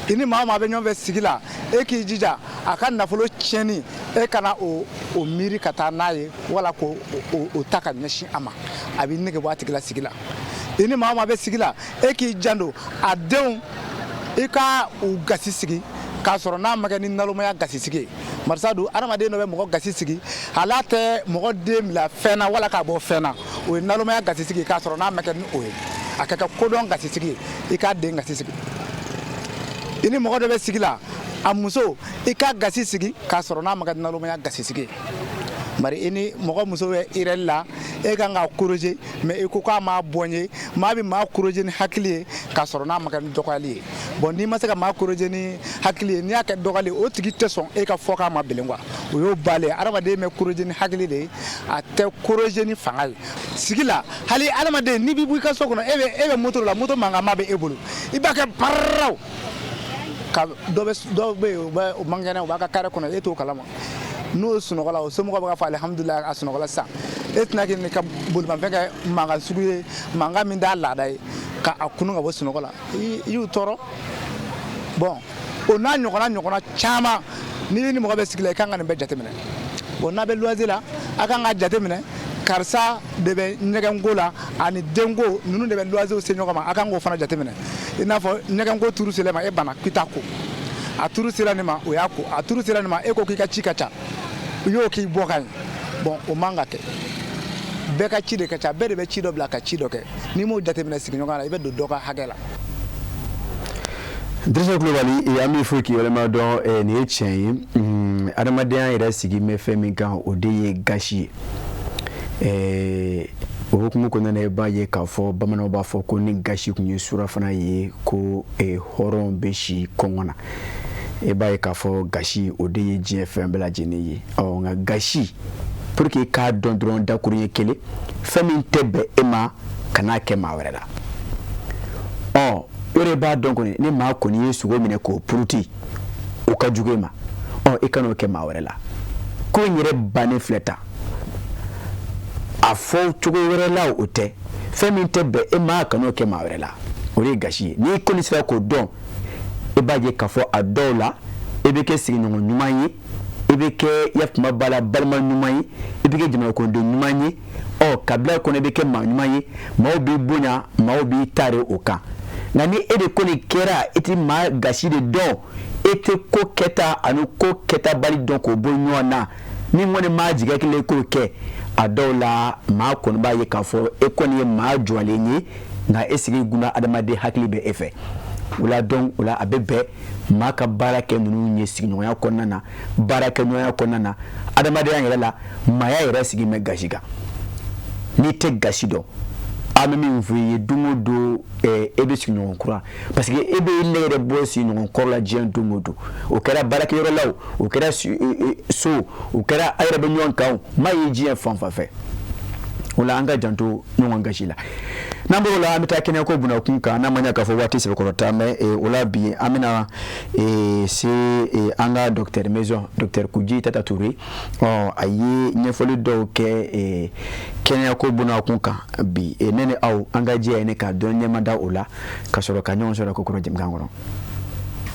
ini mama be nyove sigila e ki jija aka na folo cheni e kana o miri kata naye wala ko o taka nyeshi ama abi nege bo atigila sigila ini mama be sigila e ki jando adeun e ka o gasi sigi ka soro na magani naloma ya gasi sigi marsadu aramade no be mo gasi sigi halate mo dem la fena wala ka bo fena o naloma ya gasi sigi ka soro na magani o akaka kodon gasi sigi e ka de gasi sigi ini mo do be sigi la amuso e ka gasi sigi ka soro na magani naloma ya gasi sigi mari ini mo muso we irella e ka nga kuroje me e ko ka ma bonye ma bi ma kuroje ni hakli ka soro na magani dokali bon ni ma se ka ma kuroje ni hakli ni aka dokali o tigi teson e ka foka ma belengwa o yo bale araba de me kuroje ni hakli de ate kuroje ni fangal sigila hali alama de ni bibu ka sokono ebe moto la moto manga ma be ebulu ibaka parraw ka dobe o mangana o baka kare kono e to kalama no sunogola o somo ko fa alhamdulillah asunogola sa etna ke ne ka bulma feka manga suguye manga min da la dai ka akunu ga sunogola yu toro bon o na nyogona chama ni mo be sigile kan ga ne be jatemine o na be loisila aka ga jatemine karsa de be nyegen gola ani dengo nunu de be loisila se nyogama aka go fana jatemine ina fo nyegen go turu selema e bana kitako aturu sirani ma o yako aturu sirani ma eko kika chikacha yo ki bokan bon o manga ke beka chide kacha bede be chido blaka chido ke ni mo jatemina sigi nyongana ibe do doka hagela Drissa Coulibaly e ami fuki wala ma don ni echen adamaden ira sigi me femi kan odeye gashi o hukumu ko nana ba ye ka fo bamana ba fo ko ni gashi kunye sura fana ye ko horon beshi kongona e ba ye ka fo gashi odeye GFM bela jeni o nga gashi pour que ka don dron da kurinye kele femi tebe ema kana ke ma werela ore ba donc ni ma ko ni yesu go mine ko pruti o ka jugema e kano ke ma werela ko nyire bane fleta afo chugo werela o te femi tebe e ma kano ke ma werela ore gashi ni ko ni sira ko don e b'a ye k'a fɔ a dɔw la e bɛ kɛ sigiɲɔgɔn ɲuman ye e bɛ kɛ yafuma bala balima ɲuman ye e bɛ kɛ jamanakoden ɲuman ye kabila kɔnɔ e bɛ kɛ maa ɲuman ye maaw b'i bonya maaw b'i tare o kan nka ni e de kɔni kɛra e tɛ maa gasi de dɔn e tɛ ko kɛta ani ko kɛta bali dɔn k'o bɔ ɲɔgɔn na ni kɔni maa jigin kelen k'o kɛ a dɔw la maa kɔni b'a ye k'a fɔ e kɔni ye maa jɔlen ye nka e sigi guna adamaden hakili bɛ e fɛ o la donc o la a bɛ bɛn maa ka baara kɛ ninnu ye sigiɲɔgɔnya kɔnɔna na baara kɛ ɲɔgɔnya kɔnɔna na adamadenya yɛrɛ la maaya yɛrɛ sigi mɛ gasi kan n'i tɛ gasi dɔn an bɛ min fɔ i ye don o don e bɛ sigiɲɔgɔn kura parce que e bɛ ne yɛrɛ bɔ sigiɲɔgɔn kɔrɔ la diɲɛ don o don o kɛra baarakɛyɔrɔ la o kɛra so o kɛra a yɛrɛ bɛ ɲɔgɔn kan maa ye diɲɛ fan fan fɛ o la an ka janto ɲɔgɔn gasi la n'an bɔr'o la an bɛ taa kɛnɛyako bunakun kan n'a ma ɲɛ k'a fɔ waati sɛbɛkɔrɔta mɛ o la bi an bɛna se an ka docteur maison docteur Kuji Tata Touré a ye ɲɛfɔli dɔw kɛ kɛnɛyako bunakun kan bi ne ni aw an ka jɛ ne ka dɔn ɲɛma da o la ka sɔrɔ ka ɲɔgɔn sɔrɔ kokoro jɛmukan kɔnɔ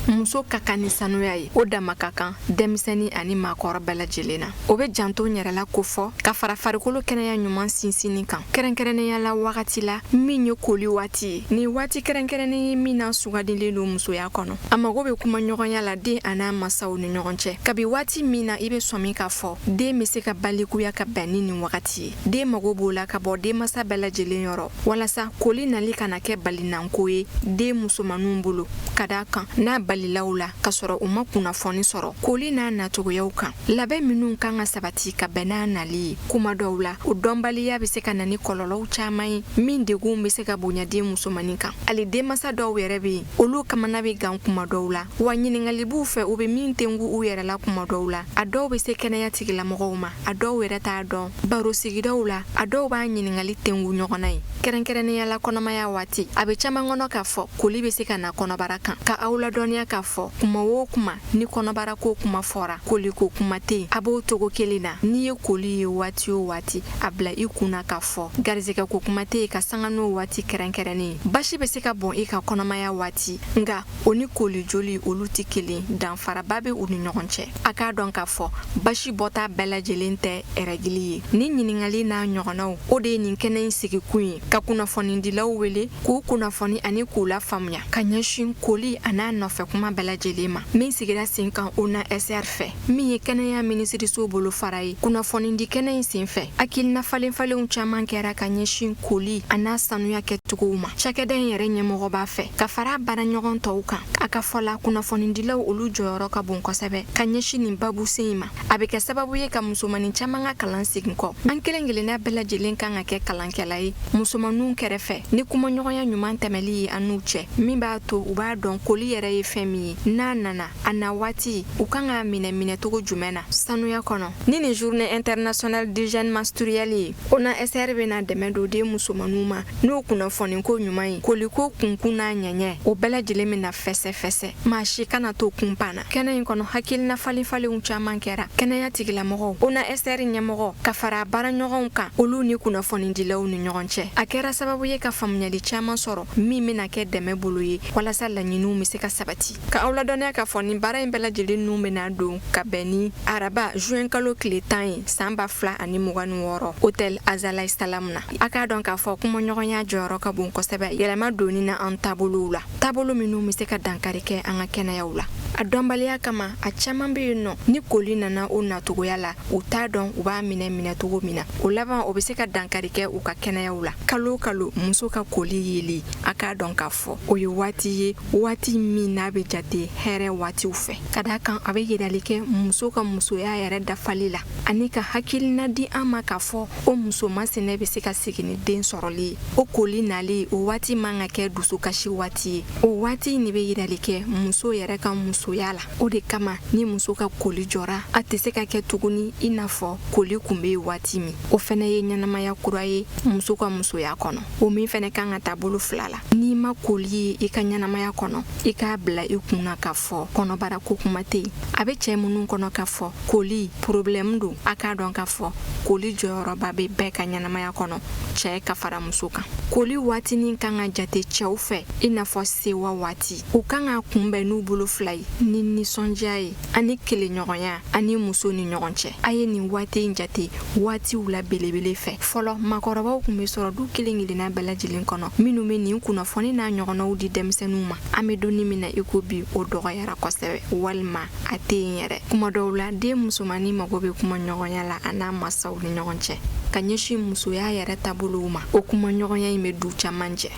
muso ka kan ni sanuya ye o dama ka kan denmisɛnnin ani maakɔrɔ bɛɛ lajɛlen na o bɛ janto n yɛrɛ la ko fɔ ka fara farikolo kɛnɛya ɲuman sinsinni kan kɛrɛnkɛrɛnnenya la wagati la min ye koli waati ye ni waati kɛrɛnkɛrɛnnen ye min na sugadilen don musoya kɔnɔ a mago bɛ kuma ɲɔgɔnya la den a n'a masaw ni ɲɔgɔn cɛ kabi waati min na i bɛ sɔn min k'a fɔ den bɛ se ka balikuya ka bɛn ni nin wagati ye den mago b'o la ka bɔ denmansa bɛɛ lajɛlen yɔrɔ walasa koli nali kana kɛ balinanko ye den musomanninw bolo ka d'a kan n'a balilaw la ka sɔrɔ u ma kunnafoni sɔrɔ koli n'a nacogoyaw kan labɛn minnu kan ka sabati ka bɛn n'a nali ye kuma dɔw la o dɔnbaliya bɛ se ka na ni kɔlɔlɔw caman ye min degun bɛ se ka bonya den musomannin kan hali denmansa dɔw yɛrɛ bɛ yen olu kamana bɛ gan kuma dɔw la wa ɲininkali b'u fɛ u bɛ min tengu u yɛrɛ la kuma dɔw la a dɔw bɛ se kɛnɛya tigilamɔgɔw ma a dɔw yɛrɛ t'a dɔn baro sigidaw la a dɔw b'a ɲininkali tengu ɲɔgɔn na ye kɛrɛnkɛrɛnnenya la kɔnɔmaya waati a bɛ caman kɔnɔ k'a fɔ koli bɛ se ka na kɔnɔbara kan ka aw ladɔnniya k'a fɔ kuma o kuma ni kɔnɔbara ko kuma fɔra koli ko kuma tɛ yen a b'o cogo kelen na n'i ye koli ye waati o waati a bila i kunna k'a fɔ garizɛgɛ ko kuma tɛ yen ka sanga n'o waati kɛrɛnkɛrɛnnen basi bɛ se ka bɔn i ka kɔnɔmaya waati nka o ni koli joli olu tɛ kelen danfaraba bɛ u ni ɲɔgɔn cɛ a k'a dɔn k'a fɔ basi bɔta bɛɛ lajɛlen tɛ rɛgili ye ni ɲininkali n'a ɲɔgɔnnaw o de ye nin kɛnɛ in sigikun ye ka kunnafonidilaw wele k'u kunnafoni ani k'u lafaamuya ka ɲɛsin koli a n'a nɔfɛ kuma bɛɛ lajɛlen ma min sigira sen kan ONASR fɛ min ye kɛnɛya minisiriso bolo fara ye kunnafonidi kɛnɛ in sen fɛ hakilina falenfalenw caman kɛra ka ɲɛsin koli a n'a sanuya kɛcogow ma cakɛda in yɛrɛ ɲɛmɔgɔ b'a fɛ ka fara baara ɲɔgɔn tɔw kan a ka fɔ la kunnafonidilaw olu jɔyɔrɔ ka bon kosɛbɛ ka ɲɛsin nin babu sen ma a bɛ kɛ sababu ye ka musomanin caman ka kalan segin kɔ an kelen kelenna bɛɛ lajɛlen kan ka kɛ kalankɛla ye musomaninw kɛrɛfɛ ni kumaɲɔgɔnya ɲuman tɛmɛli ye an n'u cɛ min b'a to u b'a dɔn koli yɛrɛ ye fɛn min ye n'a nana a na waati u kan ka minɛcogo jumɛn na sanuya kɔnɔ ni nin journée internationale d'hygiène menstruelle ye ONASR bɛna dɛmɛ don den musomaninw ma n'o kunnafoniko ɲuman ye koliko kunkun n'a ɲɛɲɛ o bɛɛ lajɛlen bɛna fɛsɛfɛsɛ maa si kana to kun panna kɛnɛ in kɔnɔ hakilina falenfalenw caman kɛra kɛnɛya tigilamɔgɔw ONASR ɲɛmɔgɔ ka fara baaraɲɔgɔnw kan olu ni kunnafonidilaw ni ɲɔgɔn cɛ a kɛra sababu ye ka faamuyali caman sɔrɔ min bɛna kɛ dɛmɛ bolo ye walasa laɲiniw bɛ se ka sabati ka aw ladɔnniya k'a fɔ nin baara in bɛɛ lajɛlen ninnu bɛna don ka bɛn ni araba juin kalo tile 10 ye san 2026 hôtel Azalaï Salam na a k'a dɔn k'a fɔ kumaɲɔgɔnya jɔyɔrɔ ka bon kosɛbɛ yɛlɛma donni na an taabolow la taabolo minnu bɛ se ka dankari kɛ an ka kɛnɛyaw la a dɔnbaliya kama a caman bɛ yen nɔ ni koli nana o natogoya la u t'a dɔn u b'a minɛcogo min na o laban o bɛ se ka dankari kɛ u ka kɛnɛyaw la kalo kalo muso ka koli yeli a k'a dɔn k'a fɔ o ye waati ye waati min n'a bɛ jate hɛrɛ waatiw fɛ ka d'a kan a bɛ yirali kɛ muso ka musoya yɛrɛ dafali la ani ka hakilina di an ma k'a fɔ o muso masɛnɛ bɛ se ka segin ni den sɔrɔli ye o koli nali o waati man ka kɛ dusukasi waati ye o waati in de bɛ yirali kɛ muso yɛrɛ ka musoya la o de kama ni muso ka koli jɔra a tɛ se ka kɛ tuguni i n'a fɔ koli kun bɛ yen waati min o fɛnɛ ye ɲɛnamaya kura ye muso ka musoya kɔnɔ o min fɛnɛ kan ka taa bolo fila la n'i ma koli ye i ka ɲɛnamaya kɔnɔ i k'a bila i kunna k'a fɔ kɔnɔbara ko kuma tɛ yen a bɛ cɛ minnu kɔnɔ k'a fɔ koli problème don a k'a dɔn k'a fɔ koli jɔyɔrɔba bɛ bɛɛ ka ɲɛnamaya kɔnɔ cɛ ka fara muso kan koli waati nin kan ka jate cɛw fɛ I n'a fɔ sewa waati u kan ka kunbɛn n'u bolo fila ye ni nisɔndiya ye ani keleɲɔgɔnya ani muso ni ɲɔgɔn cɛ a ye nin waati in jate waatiw la belebele fɛ fɔlɔ makɔrɔbaw kun bɛ sɔrɔ du kelen-kelenna bɛɛ lajɛlen kɔnɔ minnu bɛ nin kunnafoni n'a ɲɔgɔnnaw di denmisɛnninw ma an bɛ donni min na I ko bi o dɔgɔyara kosɛbɛ walima a tɛ yen yɛrɛ kuma dɔw la den musomannin mago bɛ kuma ɲɔgɔnya la a n'a masaw ni ɲɔgɔn cɛ ka ɲɛsin musoya yɛrɛ taabolow ma o kuma ɲɔgɔnya in bɛ du caman jɛ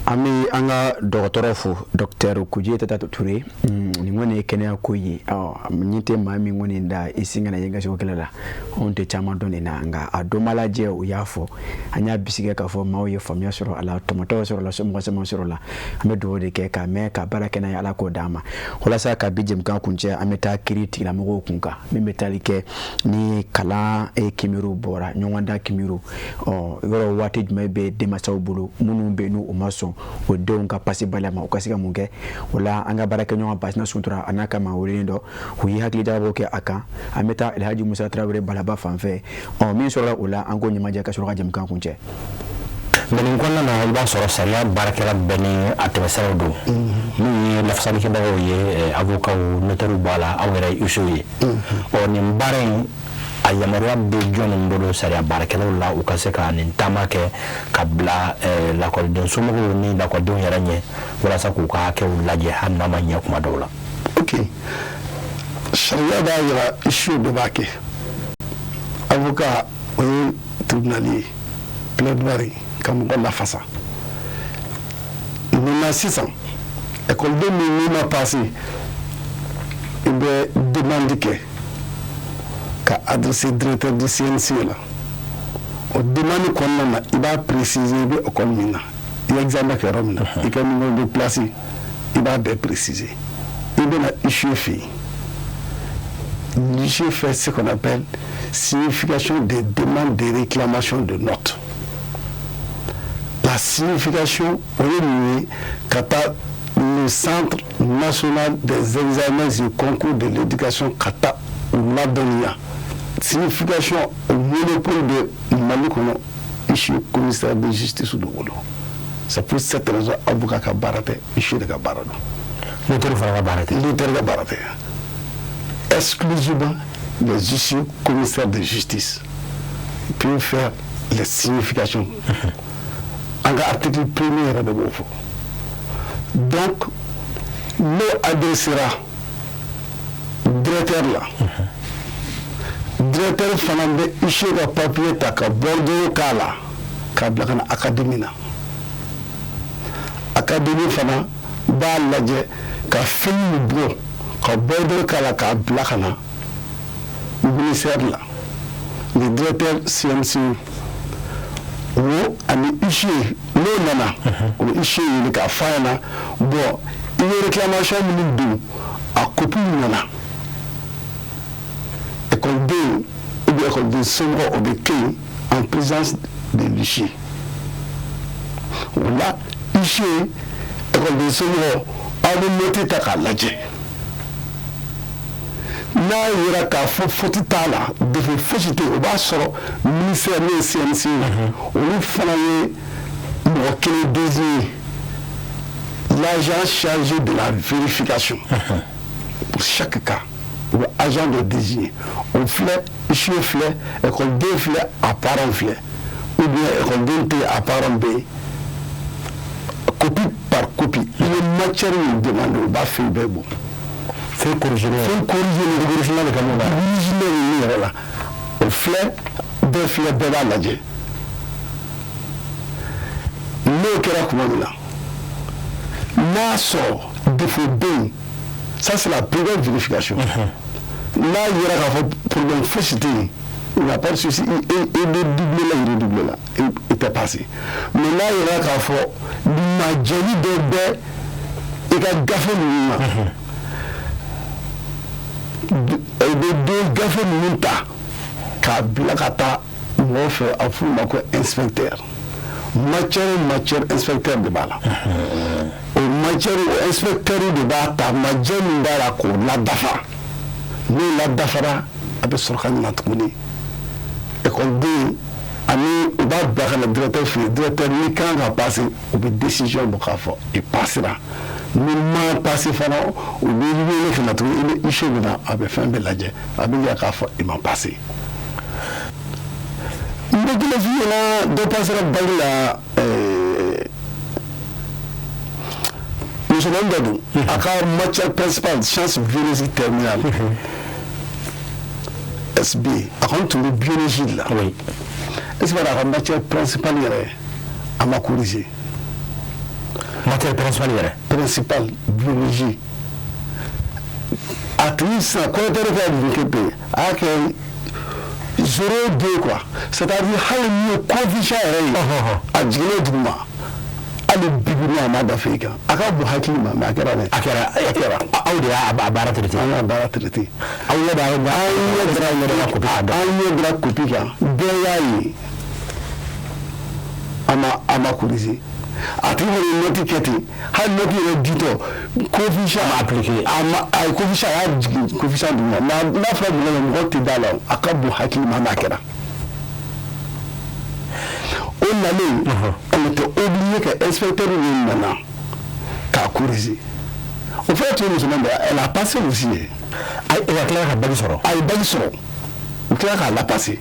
Ami anga dɔgɔtɔrɔ fo Dr. Kuje Tata Ture ni ngone kɛnɛya ko ye nyite maa min ngone da isingana yenga sho kala on te chama doni na nga adomala je o yafo anya bisige ka fo mawo ye famia soro ala tomato soro la so mo soro la ame do de ke ka me ka baraka na ala ko dama hola sa ka bijem kan kunje ameta kiriti la mo kunka me metalike ni kala e kimiru bora nyonda kimiru yoro wati mebe de masaw bulu munu be no o maso o don ka pasi balama o kasika munke wala anga baraka nyonga pasna suntura anaka ma wurindo hu yi hakli dabo ke aka ameta Alhaji Musa Traoré balaba fanfe min sora wala ango nyamaja ka sura jam kan kunje benin konna na iba soro sariya barakela beni atmesero do ni lafsani ke bawo ye avocat notaire bala awere usuyi o ni mbaren ayamaruwa be jonin bolo sariya barakela la u ka se ka nin tamake kabla la ko den sumo ni la ko don yaranye wala sa ku ka ke ulaje hanna manya kuma dawla okay sariya da yara issue de bake avocat o tribunalier plaidoirie comme on la faça nous a 600 école de minima passé et de demander que qu'a adressé directeur du CNC là on demande qu'on a il va préciser de école mina il examen que romna et que nous de placer il va bien préciser il donne issue fait l'issue fait ce qu'on appelle signification des demandes de réclamation de notes. La signification est kata le Centre national des examens et concours de l'éducation kata ou la donia. Signification au monopole de Malikono ici au commissaire de justice de Wolo. C'est pour cette raison avocat ka barate ici de Gabarado. L'auteur fera barate. L'auteur barate. Exclusivement les issues commissaires de justice peuvent faire les significations. En article 1er de Bofo. Donc, l'eau adressera directeur là. Directeur Fanambe ici le papier taka Bordeaux Kala Kabla Académie. Académie Fana ba laje ka fini bro ka Bordeaux Kala ka Blakana. Le ministère là. Le directeur CMC wo ani ici lo nana o ici ni ka faina bon il y a réclamation minute do a copie nana école de ou école de sombre obéqué en présence de l'ICHI là ici école de sombre a de noter ta kalaje na yira ka foti tala de fosité au bas sur ministère de CNC on fana mo kele désigné l'agent chargé de la vérification pour chaque cas ou agent de désigné on flèche ici flèche école de flèche à parent flèche ou bien école de à parent B copie par copie le matière demande au bas fait bon fait corriger l'original de Cameroun. L'original là. On fait deux fleurs de la lajé. Le kera kumamila. Là sort défaut bien. Ça c'est la première vérification. Là il y aura un problème faussité. Il n'a pas de souci. Il est doublé là. Il était passé. Mais là il y aura un fort. Il m'a dit de bé. Il a gaffé le de deux gafes minta ka blakata mo fe afu mako inspecteur matière inspecteur de bala o matière inspecteur de bata matière ndara ko la dafa ni la dafara abe sorkan natkuni école de ani u b'a bila ka na directeur fɛ yen directeur ni kan ka passer u bɛ décision bɔ k'a fɔ i passera ni ma passer fana u bɛ wele ka na tuguni i ni iso bɛ na a bɛ fɛn bɛɛ lajɛ a bɛ yira k'a fɔ i ma passer n bɛ kelen f'i ɲɛna dɔ passera bac la musomanin dɔ don a ka matière principale science biologie terminale SB a kɔni tun bɛ biologie de la est-ce que a ka matière principale yɛrɛ a ma corriger matière principale yɛrɛ principale biologie a tigi sisan kɔrɔtɛri ka nin pe a y'a kɛ 0,2 quoi c'est-à-dire hali min ye coefficient yɛrɛ ye a jiginnen duguma hali bibiri a ma dafe kan a ka bon hakili ma mais a kɛra dɛ a kɛra aw de y'a baara traité an y'a baara traité aw ɲɛ dara copie kan bɛɛ y'a ye a ma corriger a tigi kɔni ye noti kɛ ten hali noti yɛrɛ ditɔ coefficient ma appliqué a ye coefficient a y'a jigin coefficient duguma mais n'a fɔra mɔgɔ tɛ da la a ka bon hakili ma mais a kɛra o nalen on était obligé que inspecteur min nana k'a corriger o fɛnɛ tun ye musoman dɔ ye elle a passé aussi a tila ka bac sɔrɔ a ye bac sɔrɔ u tila k'a la passer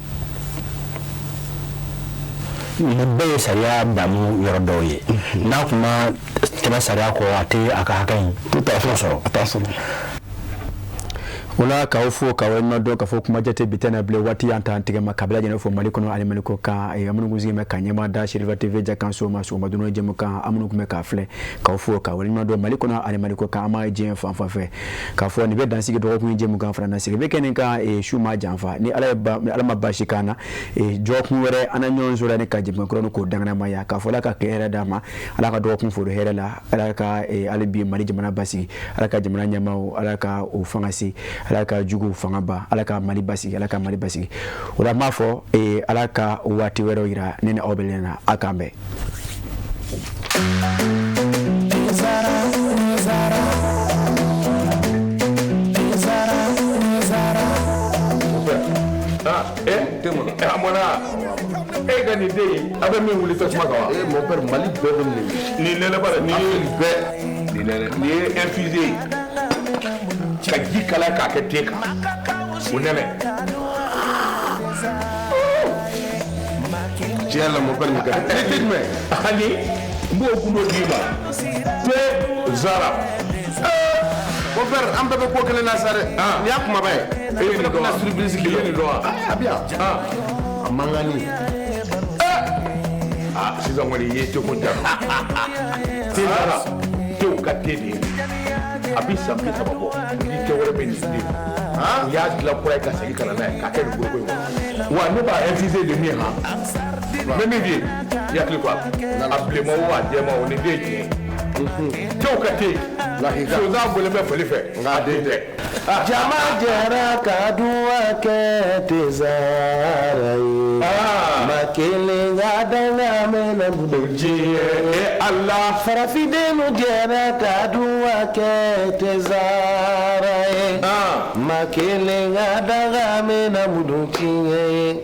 nin bɛɛ ye sariya damu yɔrɔ dɔw ye n'a kuma tɛmɛ sariya kɔ a tɛ a ka hakɛ in sɔrɔ a t'a sɔrɔ wala k'aw fo k'aw ɲuman k'a fɔ kuma jate bi tɛna bilen waati y'an ta an tigɛ ma kabila jɛnɛ fɔ mali kɔnɔ ani mali kɔ kan minnu kun sigi bɛ ka ɲɛmaa da Sherifa TV Jakanso ma sɔgɔma dɔrɔn jɛmu kan an minnu kun bɛ k'a filɛ k'aw fo k'aw ɲuman dɔn mali kɔnɔ ani mali kɔ kan an ma diɲɛ fan fan fɛ k'a fɔ nin bɛ dansigi dɔgɔkun jɛmu kan fana sigi bɛ kɛ nin kan su ma janfa ni ala ma basi kan na jɔkun wɛrɛ an na ɲɔgɔn sɔrɔ ni ka jɛmu kɔrɔ k'o danganamaya k'a fɔ ala ka kɛ hɛrɛ d'a ma ala ka dɔgɔkun foro hɛrɛ la ala ka hali bi mali jamana basigi ala ka jamana ɲɛmaaw ala ka o fanga se ala ka jugu fanga ba ala ka mali basigi ala ka mali basigi o la m'a fɔ ala ka waati wɛrɛw yira ne ni aw bɛ na a k'an bɛn e ka nin den a bɛ min wuli tasuma kan wa mon père mali bɛɛ bɛ nin nɛnɛ bara nin ye infusé ka ji kala k'a kɛ te kan o nɛnɛ tiɲɛ la mon père nin ka di jumɛn ani n b'o kun dɔ d'i ma te zara mon père an bɛɛ bɛ ko kelen na sa dɛ nin y'a kumaba ye e fana bɛna surprise k'i ye nin dɔn wa a bi yan a man kan ni sisan kɔni i ye teko ja te zara tew ka te de ye a bi san bi saba bɔ ni kɛ wɛrɛ bɛ nin den u y'a dilan kura ye ka segin ka na n'a ye k'a kɛ nin goroko in kɔnɔ wa ne b'a infusé de min han n bɛ min f'i ye i hakili to a la a bilenman o a jɛman o nin den ye tiɲɛ ye tew ka te sonsan bɔlen bɛ foli fɛ nka den tɛ jama jɛra ka duwa kɛ te zara ye ma kelen ka danga mɛna budo diɲɛ ala farafindenu jɛra ka duwa kɛ te zara ye ma kelen ka danga mɛna budo tiɲɛ ye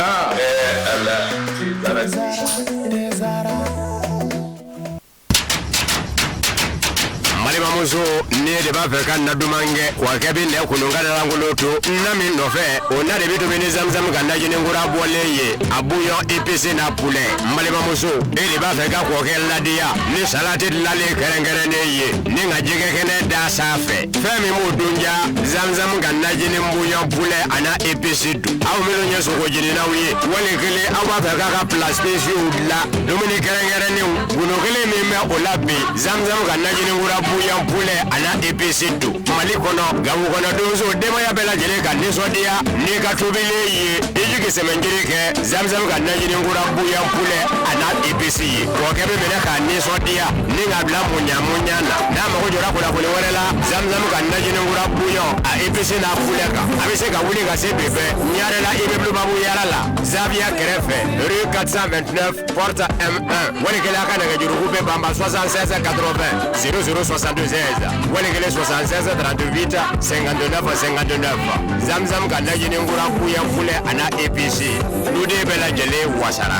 malibamuso ne de b'a fɛ ka na duman kɛ wa kɛ bi nɛ kunu ka dalankolon to na min nɔfɛ o na de bi tobi ni zamzam ka najininkura bɔlen ye a bouillon épicé na poulet malibamuso e de b'a fɛ ka kɔkɛ ladiya ni salati dilalen kɛrɛnkɛrɛnnen ye ni ka jɛgɛ kɛnɛ da sanfɛ fɛn min b'o dunja zamzam ka najinin bouillon poulet a na épicé dun aw minnu ye sogo jeninaw ye wali kelen aw b'a fɛ k'a ka plat spéciaux dilan dumuni kɛrɛnkɛrɛnnenw golo kelen min bɛ o la bi zamzam ka najininkura bouillon poulet a na épicé dun mali kɔnɔ gabu kɔnɔ donso denbaya bɛɛ lajɛlen ka nisɔndiya n'i ka tobilen ye i jigi sɛmɛnjiri kɛ zamzam ka najininkura bouillon poulet a na épicé ye kɔkɛ bɛ minɛ k'a nisɔndiya ni ka bila muɲamuɲa na n'a mago jɔra kunnafoni wɛrɛ la zamzam ka najininkura bouillon a épicé n'a poulet kan a bɛ se ka wuli ka se bi fɛ ɲare la immeuble babu yara la Zavia kɛrɛfɛ rue 429 porte M1 wali kɛlɛ a ka nɛgɛjuruku bɛ banba 76 80 00 62 walikele 76 38 59 59 zamzam ka lajini ngura kuya fule ana APC nude bela jele wasara